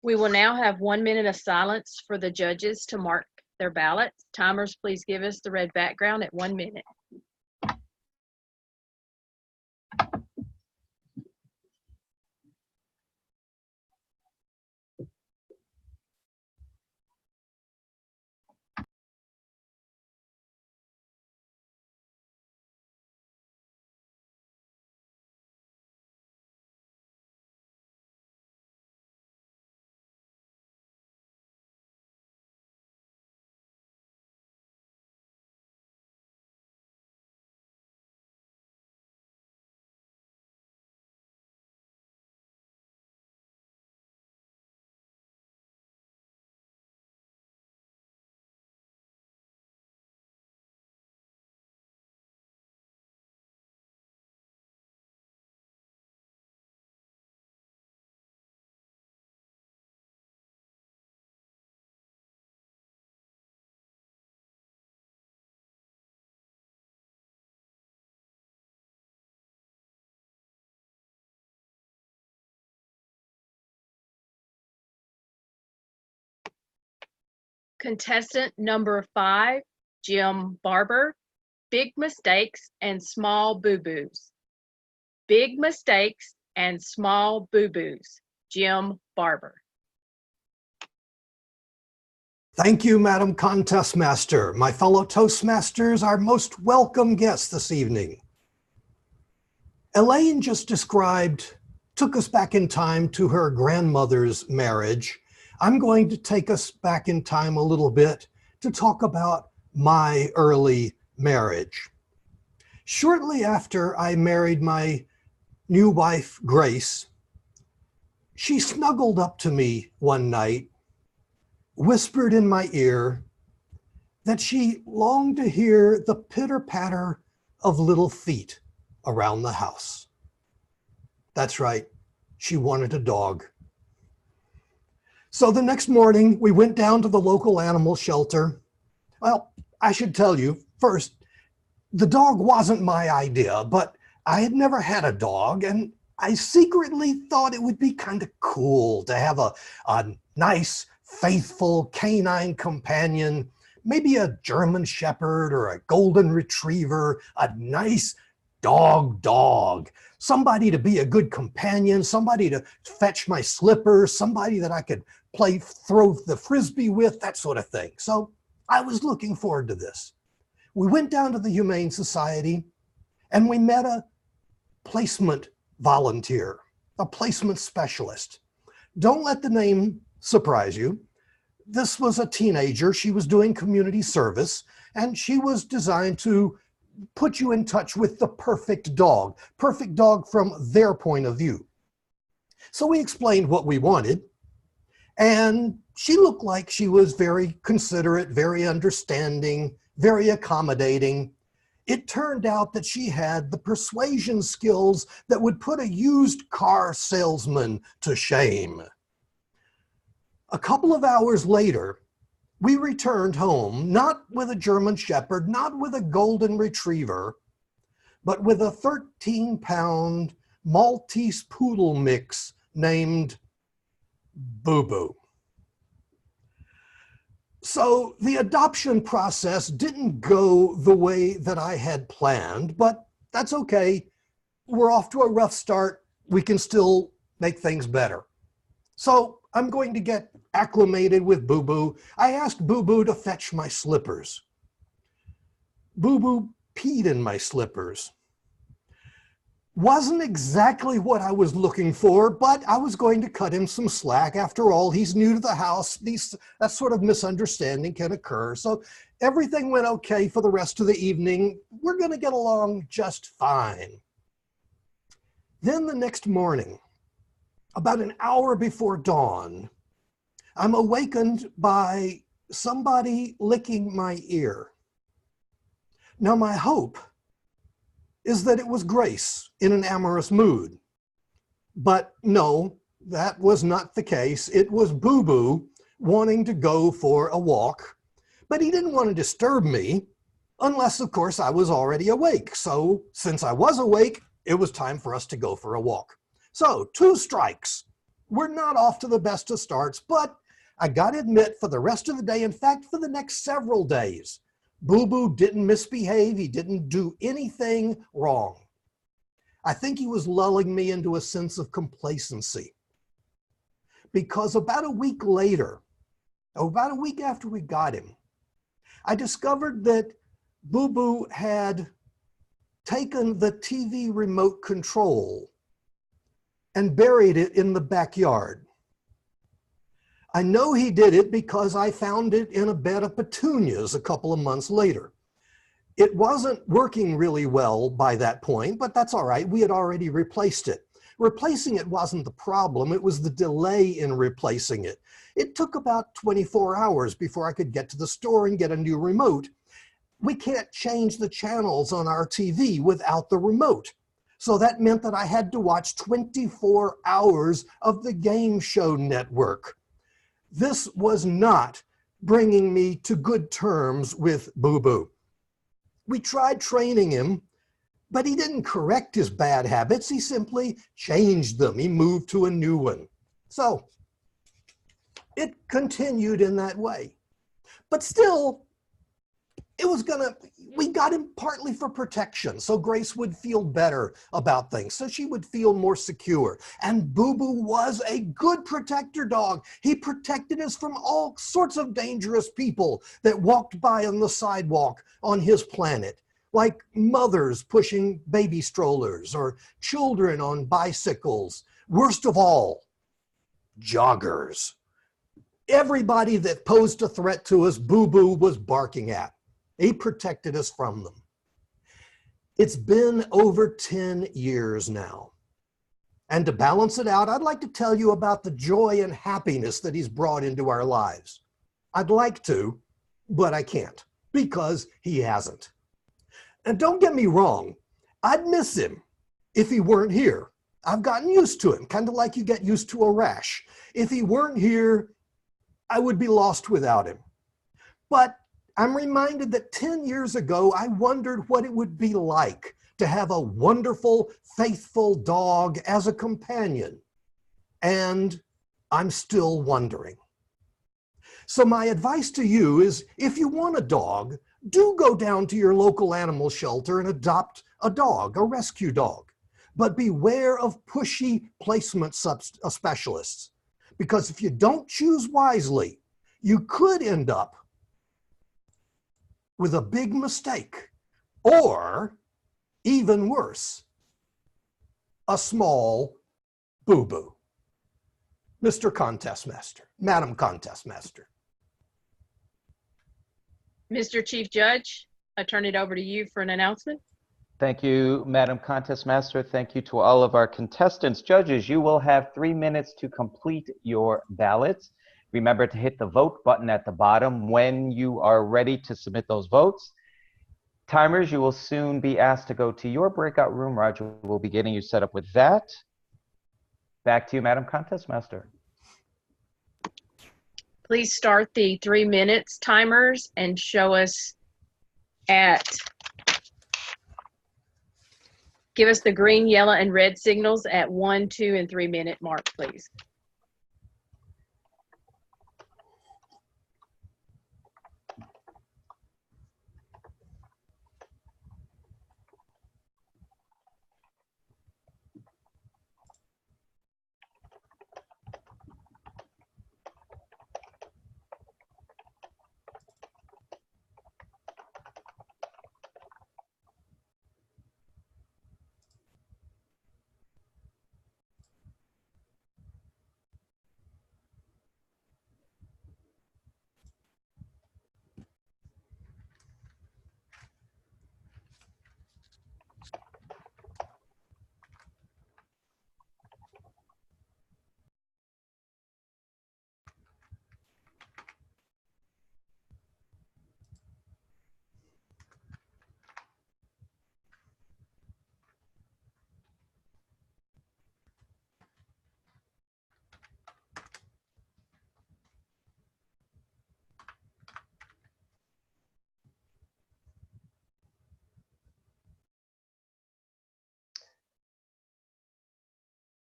We will now have 1 minute of silence for the judges to mark their ballots. Timers, please give us the red background at 1 minute. Contestant number 5, Jim Barber, big mistakes and small boo-boos. Big mistakes and small boo-boos. Jim Barber. Thank you, Madam Contest Master. My fellow Toastmasters, our most welcome guests this evening. Elaine just took us back in time to her grandmother's marriage. I'm going to take us back in time a little bit to talk about my early marriage. Shortly after I married my new wife, Grace, she snuggled up to me one night, whispered in my ear that she longed to hear the pitter-patter of little feet around the house. That's right, she wanted a dog. So the next morning, we went down to the local animal shelter. Well, I should tell you, first, the dog wasn't my idea, but I had never had a dog, and I secretly thought it would be kind of cool to have a nice, faithful canine companion, maybe a German Shepherd or a Golden Retriever, a nice dog. Somebody to be a good companion, somebody to fetch my slippers, somebody that I could throw the Frisbee with, that sort of thing. So I was looking forward to this. We went down to the Humane Society and we met a placement volunteer, a placement specialist. Don't let the name surprise you. This was a teenager. She was doing community service and she was designed to put you in touch with the perfect dog from their point of view. So we explained what we wanted, and she looked like she was very considerate, very understanding, very accommodating. It turned out that she had the persuasion skills that would put a used car salesman to shame. A couple of hours later, we returned home, not with a German Shepherd, not with a Golden Retriever, but with a 13-pound Maltese Poodle mix named Boo Boo. So the adoption process didn't go the way that I had planned, but that's okay. We're off to a rough start. We can still make things better. So I'm going to get acclimated with Boo Boo. I asked Boo Boo to fetch my slippers. Boo Boo peed in my slippers. Wasn't exactly what I was looking for, but I was going to cut him some slack. After all, he's new to the house. That sort of misunderstanding can occur. So everything went okay for the rest of the evening. We're going to get along just fine. Then the next morning, about an hour before dawn, I'm awakened by somebody licking my ear. Now, my hope is that it was Grace in an amorous mood. But no, that was not the case. It was Boo Boo wanting to go for a walk, but he didn't want to disturb me unless, of course, I was already awake. So since I was awake, it was time for us to go for a walk. So 2 strikes. We're not off to the best of starts, but I got to admit, for the rest of the day, in fact, for the next several days, Boo Boo didn't misbehave. He didn't do anything wrong. I think he was lulling me into a sense of complacency. Because about a week later, about a week after we got him, I discovered that Boo Boo had taken the TV remote control and buried it in the backyard. I know he did it because I found it in a bed of petunias a couple of months later. It wasn't working really well by that point, but that's all right. We had already replaced it. Replacing it wasn't the problem. It was the delay in replacing it. It took about 24 hours before I could get to the store and get a new remote. We can't change the channels on our TV without the remote. So that meant that I had to watch 24 hours of the game show network. This was not bringing me to good terms with Boo Boo. We tried training him, but he didn't correct his bad habits. He simply changed them. He moved to a new one. So it continued in that way. But still, we got him partly for protection, so Grace would feel better about things, so she would feel more secure. And Boo Boo was a good protector dog. He protected us from all sorts of dangerous people that walked by on the sidewalk on his planet, like mothers pushing baby strollers or children on bicycles. Worst of all, joggers. Everybody that posed a threat to us, Boo Boo was barking at. He protected us from them. It's been over 10 years now. And to balance it out, I'd like to tell you about the joy and happiness that he's brought into our lives. I'd like to, but I can't, because he hasn't. And don't get me wrong, I'd miss him if he weren't here. I've gotten used to him, kind of like you get used to a rash. If he weren't here, I would be lost without him. But I'm reminded that 10 years ago, I wondered what it would be like to have a wonderful, faithful dog as a companion. And I'm still wondering. So my advice to you is, if you want a dog, do go down to your local animal shelter and adopt a dog, a rescue dog. But beware of pushy placement specialists, because if you don't choose wisely, you could end up with a big mistake, or even worse, a small boo-boo. Mr. Contest Master, Madam Contest Master. Mr. Chief Judge, I turn it over to you for an announcement. Thank you, Madam Contest Master. Thank you to all of our contestants. Judges, you will have 3 minutes to complete your ballots. Remember to hit the vote button at the bottom when you are ready to submit those votes. Timers, you will soon be asked to go to your breakout room. Roger will be getting you set up with that. Back to you, Madam Contest Master. Please start the 3 minutes timers and show us give us the green, yellow, and red signals at 1, 2, and 3 minute mark, please.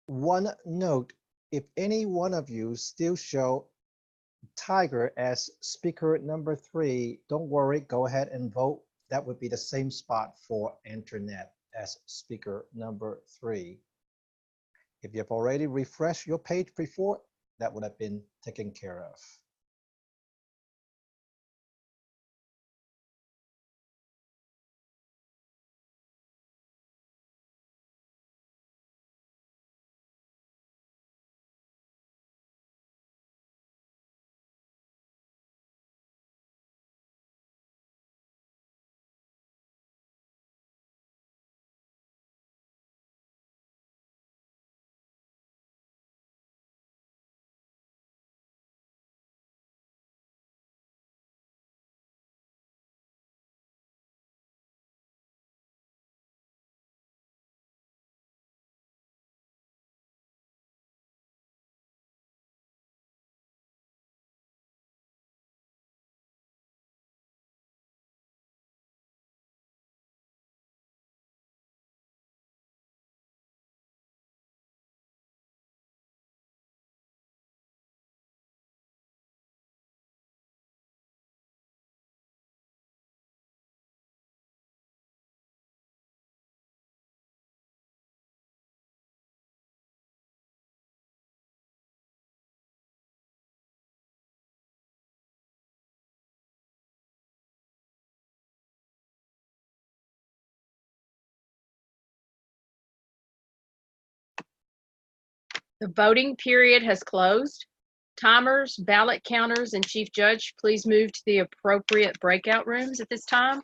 one note, if any one of you still show Tiger as speaker number 3, don't worry, go ahead and vote. That would be the same spot for Internet as speaker number 3. If you have already refreshed your page before, that would have been taken care of. The voting period has closed. Timers, ballot counters, and Chief Judge, please move to the appropriate breakout rooms at this time.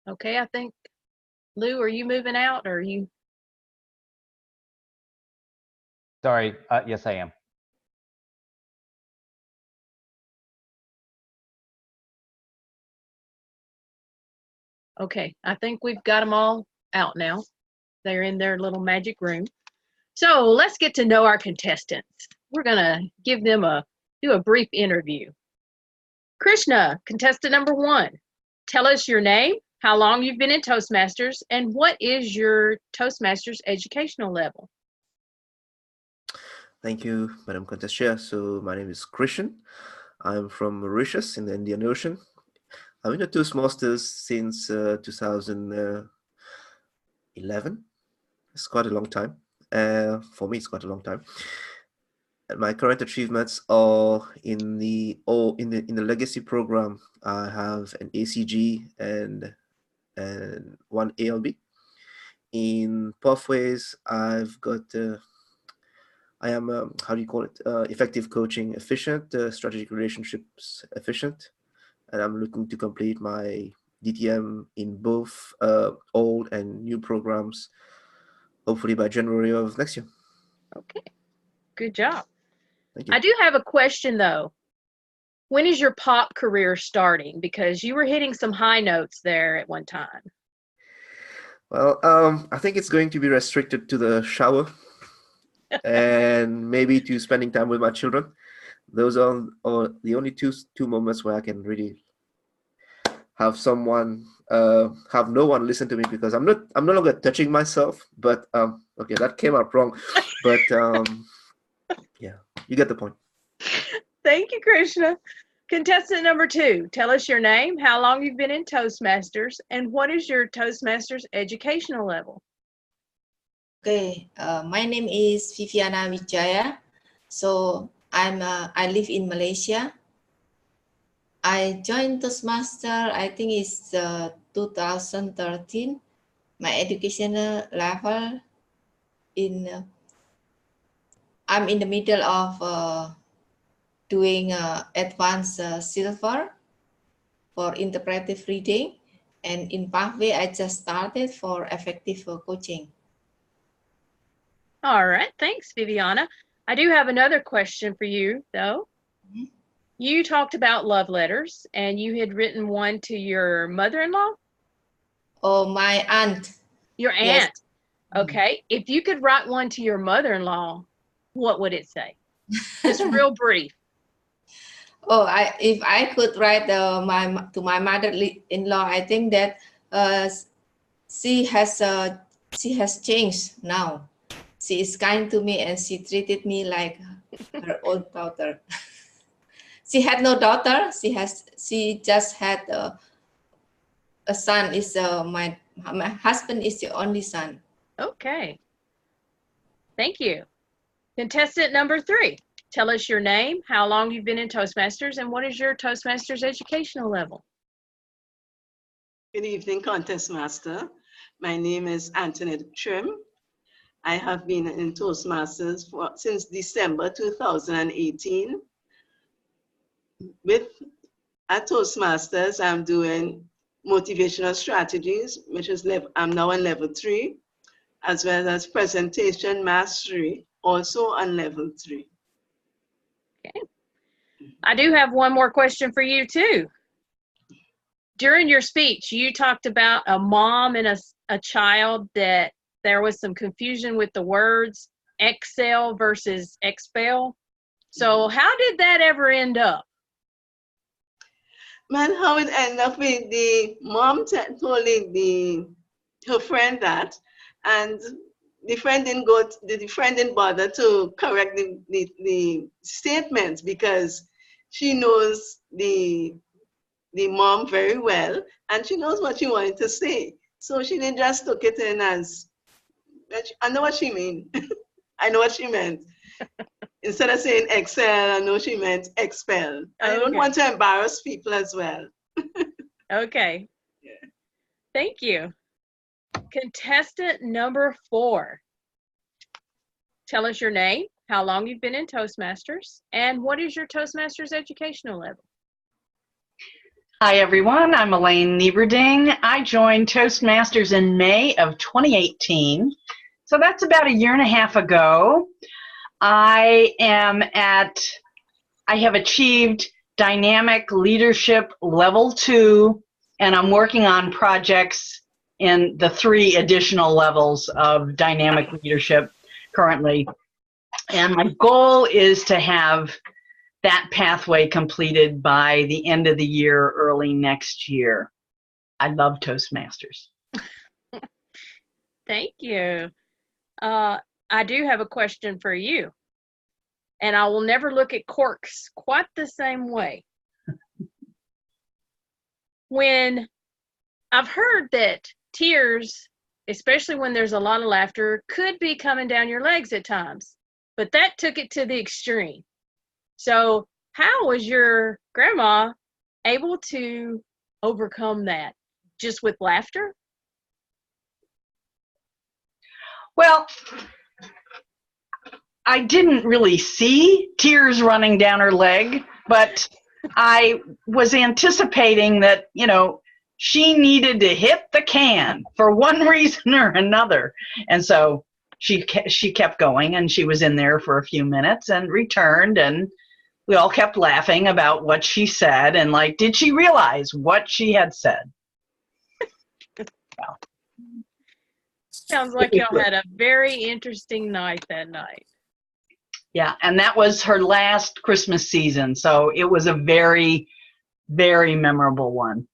Okay, I think, Lou, are you moving out or are you? Sorry, yes, I am. Okay, I think we've got them all out now. They're in their little magic room. So let's get to know our contestants. We're gonna give them do a brief interview. Krishna, contestant number 1. Tell us your name, how long you've been in Toastmasters, and what is your Toastmasters educational level? Thank you, Madam Contestia. So my name is Krishan. I'm from Mauritius in the Indian Ocean. I've been a Toastmasters since 2011. It's quite a long time. For me, it's quite a long time. And my current achievements are in the legacy program. I have an ACG and 1 ALB. In pathways, I've got I am how do you call it? Effective coaching efficient, strategic relationships efficient, and I'm looking to complete my DTM in both old and new programs, hopefully by January of next year. Okay, good job. Thank you. I do have a question though. When is your pop career starting? Because you were hitting some high notes there at one time. Well, I think it's going to be restricted to the shower and maybe to spending time with my children. Those are the only two moments where I can really have someone, have no one listen to me, because I'm no longer touching myself. But okay, that came out wrong. But yeah, you get the point. Thank you, Krishna. Contestant number 2, tell us your name, how long you've been in Toastmasters, and what is your Toastmasters educational level? Okay, my name is Viviana Wijaya. So I live in Malaysia. I joined Toastmaster, I think it's 2013. My educational level I'm in the middle of doing advanced silver for interpretive reading, and in pathway I just started for effective coaching. All right, thanks, Viviana. I do have another question for you, though. Mm-hmm. You talked about love letters, and you had written one to your mother-in-law? Oh, my aunt. Your aunt. Yes. Okay. If you could write one to your mother-in-law, what would it say? Just real brief. Oh, if I could write to my mother-in-law, I think that she has changed now. She is kind to me and she treated me like her own daughter. She had no daughter. She just had a son. Is my husband is the only son. Okay. Thank you. Contestant number 3. Tell us your name, how long you've been in Toastmasters, and what is your Toastmasters educational level? Good evening, Contest Master. My name is Antoinette Trim. I have been in Toastmasters since December 2018. At Toastmasters, I'm doing motivational strategies, which is I'm now on level 3, as well as presentation mastery, also on level 3. Okay. I do have one more question for you too. During your speech, you talked about a mom and a child, that there was some confusion with the words excel versus expel. So how did that ever end up? Man, how it ended up with the mom told her friend that, and the friend didn't bother to correct the statements because she knows the mom very well and she knows what she wanted to say. So she didn't just took it in as, I know what she mean. I know what she meant. Instead of saying excel, I know she meant expel. I don't want to embarrass people as well. Okay. Yeah. Thank you. Contestant number 4. Tell us your name, how long you've been in Toastmasters, and what is your Toastmasters educational level? Hi, everyone. I'm Elaine Nieberding. I joined Toastmasters in May of 2018. So that's about a year and a half ago. I have achieved Dynamic Leadership Level 2, and I'm working on projects in the 3 additional levels of Dynamic Leadership currently. And my goal is to have that pathway completed by the end of the year, early next year. I love Toastmasters. Thank you. I do have a question for you, and I will never look at corks quite the same way. When I've heard that tears, especially when there's a lot of laughter, could be coming down your legs at times, but that took it to the extreme. So how was your grandma able to overcome that? Just with laughter? Well, I didn't really see tears running down her leg, but I was anticipating that, she needed to hit the can for one reason or another. And so she kept going, and she was in there for a few minutes and returned, and we all kept laughing about what she said and did she realize what she had said? Well, sounds like y'all had a very interesting night that night. Yeah, and that was her last Christmas season, so it was a very, very memorable one.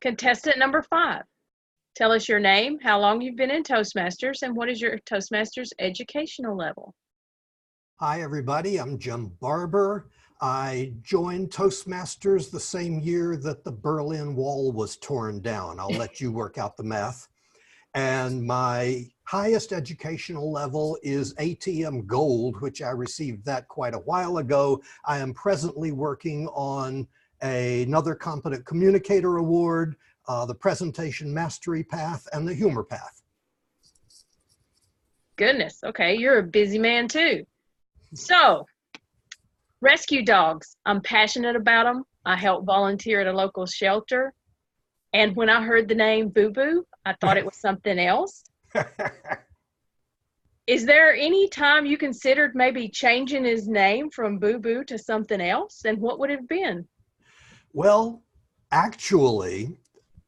Contestant number 5. Tell us your name, how long you've been in Toastmasters, and what is your Toastmasters educational level? Hi, everybody. I'm Jim Barber. I joined Toastmasters the same year that the Berlin Wall was torn down. I'll let you work out the math. And my highest educational level is ATM Gold, which I received that quite a while ago. I am presently working on another Competent Communicator Award, the Presentation Mastery Path, and the Humor Path. Goodness, okay, you're a busy man too. So, rescue dogs, I'm passionate about them. I help volunteer at a local shelter. And when I heard the name Boo Boo, I thought it was something else. Is there any time you considered maybe changing his name from Boo Boo to something else? And what would it have been? Well, actually,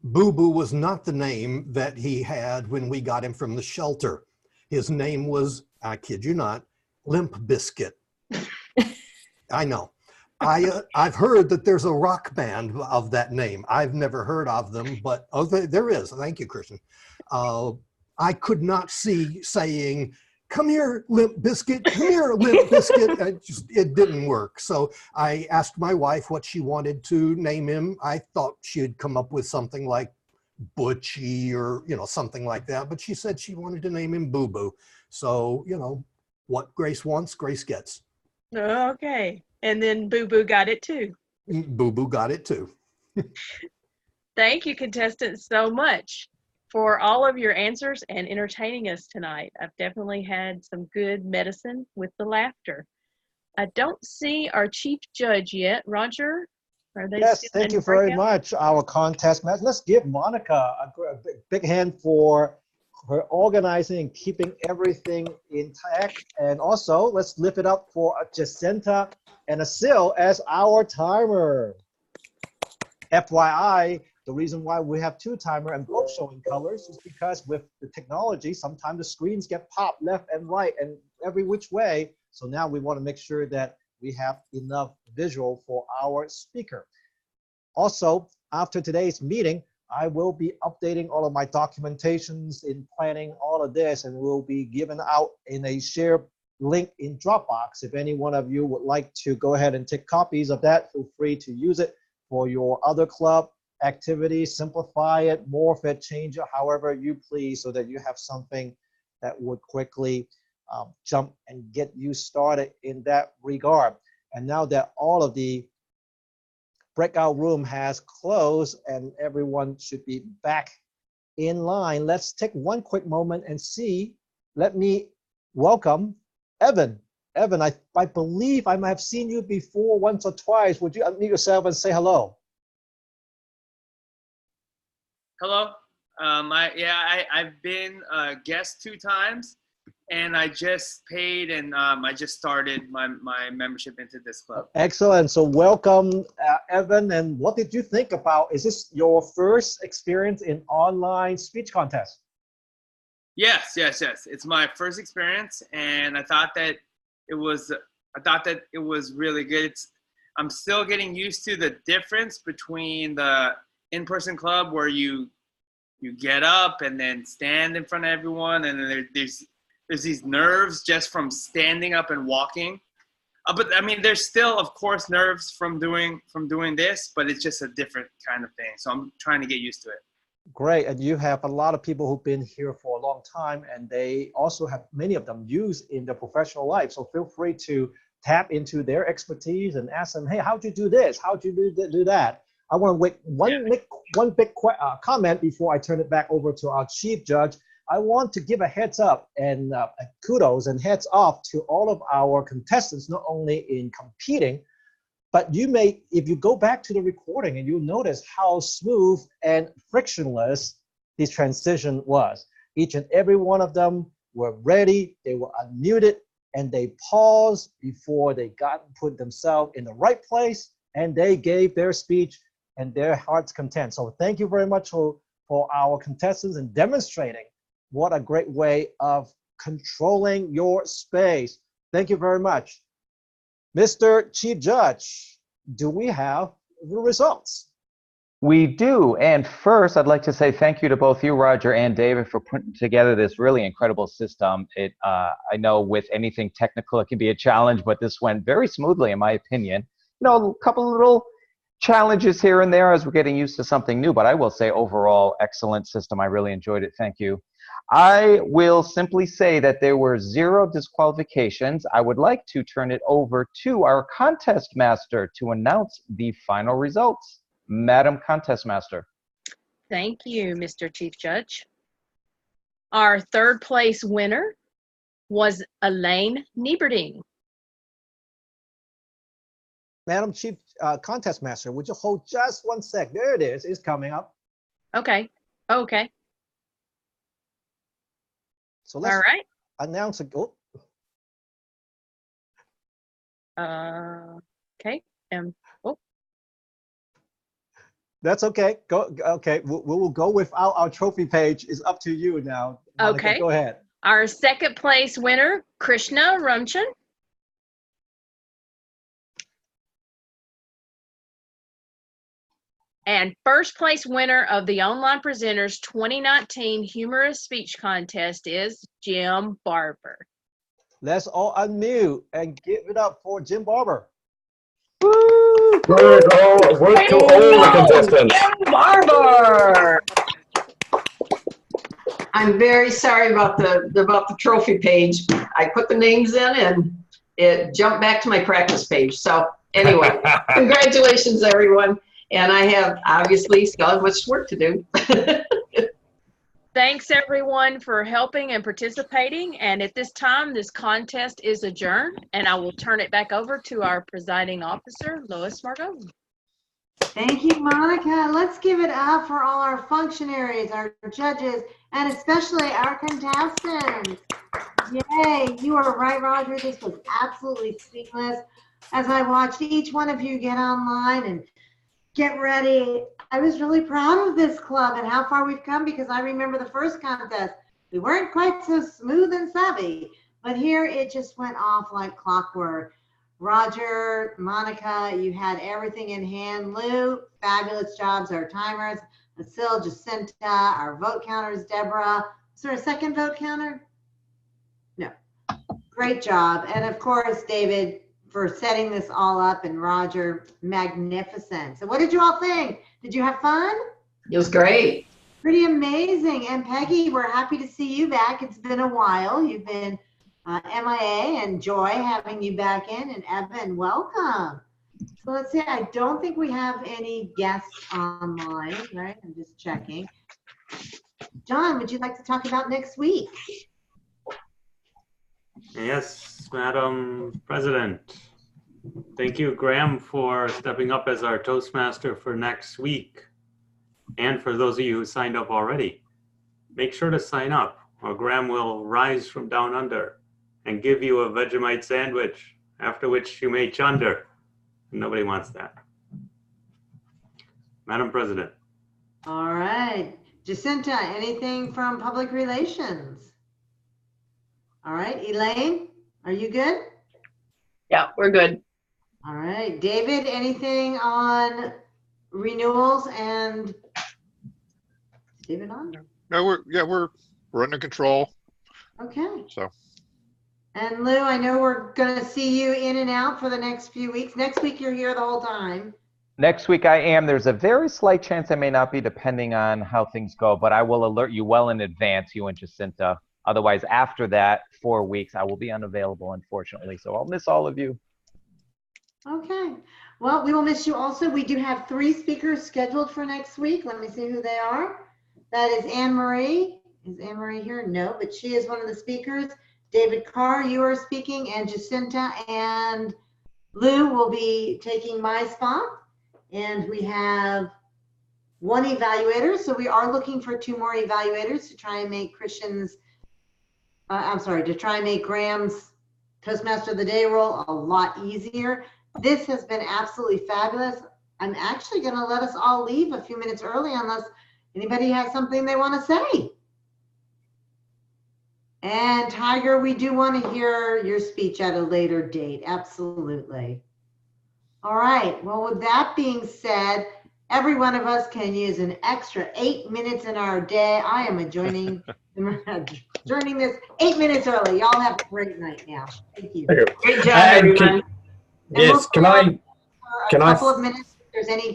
Boo Boo was not the name that he had when we got him from the shelter. His name was, I kid you not, Limp Biscuit. I know. I've heard that there's a rock band of that name. I've never heard of them, but there is. Thank you, Christian. I could not see saying, "Come here, Limp Biscuit, come here, Limp Biscuit." It didn't work. So I asked my wife what she wanted to name him. I thought she'd come up with something like Butchie or, something like that. But she said she wanted to name him Boo Boo. So, what Grace wants, Grace gets. Okay. And then Boo Boo got it too. Boo Boo got it too. Thank you, contestants, so much for all of your answers and entertaining us tonight. I've definitely had some good medicine with the laughter. I don't see our chief judge yet. Roger, are they Yes, still thank in you very breakout? much, our contest master. Let's give Monica a big hand for her organizing and keeping everything intact. And also, let's lift it up for Jacinta and Asil as our timer. FYI, the reason why we have two timers and both showing colors is because with the technology, sometimes the screens get popped left and right and every which way. So now we want to make sure that we have enough visual for our speaker. Also, after today's meeting, I will be updating all of my documentations in planning all of this, and will be given out in a shared link in Dropbox. If any one of you would like to go ahead and take copies of that, feel free to use it for your other club activities, simplify it, morph it, change it, however you please, so that you have something that would quickly jump and get you started in that regard. And now that all of the breakout room has closed and everyone should be back in line, let's take one quick moment and see. Let me welcome Evan. Evan, I believe I might have seen you before once or twice. Would you unmute yourself and say hello? Hello. I've been a guest 2 times, and I just paid, and I just started my membership into this club. Excellent. So welcome, Evan. And what did you think about? Is this your first experience in online speech contest? Yes. It's my first experience, and I thought that it was really good. I'm still getting used to the difference between the in-person club where you get up and then stand in front of everyone, and then there's these nerves just from standing up and walking. But I mean, there's still, of course, nerves from doing this, but it's just a different kind of thing. So I'm trying to get used to it. Great. And you have a lot of people who've been here for a long time, and they also have many of them used in their professional life. So feel free to tap into their expertise and ask them, hey, how'd you do this? How'd you do that? I want to make one big comment before I turn it back over to our chief judge. I want to give a heads up and kudos and heads off to all of our contestants, not only in competing, but you may, if you go back to the recording, and you'll notice how smooth and frictionless this transition was. Each and every one of them were ready, they were unmuted, and they paused before they put themselves in the right place, and they gave their speech and their heart's content. So thank you very much for our contestants and demonstrating what a great way of controlling your space. Thank you very much. Mr. Chief Judge, do we have the results? We do. And first, I'd like to say thank you to both you, Roger and David, for putting together this really incredible system. I know with anything technical, it can be a challenge, but this went very smoothly, in my opinion. A couple of little challenges here and there as we're getting used to something new, but I will say overall, excellent system. I really enjoyed it. Thank you. I will simply say that there were 0 disqualifications. I would like to turn it over to our contest master to announce the final results. Madam Contest Master. Thank you, Mr. Chief Judge. Our 3rd place winner was Elaine Nieberding. Madam Chief Contest Master, would you hold just 1 sec? There it is. It's coming up. Okay. So let's all right. Announce a goal. Okay. That's okay. Go. Okay, we will go without our trophy page. It's up to you now. Monica, Okay. go ahead. Our second place winner, Krishna Rumchan. And first place winner of the Online Presenters 2019 Humorous Speech Contest is Jim Barber. Let's all unmute and give it up for Jim Barber. Work to all the contestants. Jim Barber. I'm very sorry about the trophy page. I put the names in and it jumped back to my practice page. So anyway, congratulations, everyone. And I have obviously still have much work to do. Thanks everyone for helping and participating. And at this time, this contest is adjourned, and I will turn it back over to our presiding officer, Lois Margot. Thank you, Monica. Let's give it up for all our functionaries, our judges, and especially our contestants. Yay, you are right, Roger. This was absolutely seamless. As I watched each one of you get online and get ready, I was really proud of this club and how far we've come, because I remember the first contest. We weren't quite so smooth and savvy, but here it just went off like clockwork. Roger, Monica, you had everything in hand. Lou, fabulous jobs. Our timers, Asil, Jacinta, our vote counters, Deborah. Is there a second vote counter? No. Great job. And of course, David, for setting this all up, and Roger, magnificent. So what did you all think? Did you have fun? It was great. Pretty amazing. And Peggy, we're happy to see you back. It's been a while. You've been MIA, and Joy having you back in, and Evan, welcome. So let's see, I don't think we have any guests online, right? I'm just checking. John, would you like to talk about next week? Yes, Madam President. Thank you, Graham, for stepping up as our Toastmaster for next week. And for those of you who signed up already, make sure to sign up, or Graham will rise from down under and give you a Vegemite sandwich, after which you may chunder. Nobody wants that. Madam President. All right. Jacinta, anything from public relations? All right. Elaine, are you good? Yeah, we're good. All right. David, anything on renewals and David on? No, we're under control. Okay. So. And Lou, I know we're going to see you in and out for the next few weeks. Next week, you're here the whole time. Next week I am. There's a very slight chance I may not be, depending on how things go, but I will alert you well in advance, you and Jacinta. Otherwise, after that 4 weeks, I will be unavailable, unfortunately. So I'll miss all of you. Okay. Well, we will miss you also. We do have 3 speakers scheduled for next week. Let me see who they are. That is Anne Marie. Is Anne Marie here? No, but she is one of the speakers. David Carr, you are speaking, and Jacinta and Lou will be taking my spot. And we have 1 evaluator. So we are looking for 2 more evaluators to try and make to try and make Graham's Toastmaster of the Day role a lot easier. This has been absolutely fabulous. I'm actually going to let us all leave a few minutes early unless anybody has something they want to say. And Tiger, we do want to hear your speech at a later date. Absolutely. All right. Well, with that being said, every one of us can use an extra 8 minutes in our day. I am adjourning this 8 minutes early. Y'all have a great night now. Thank you. Great job, everyone. Yes, can I? A couple of minutes if there's any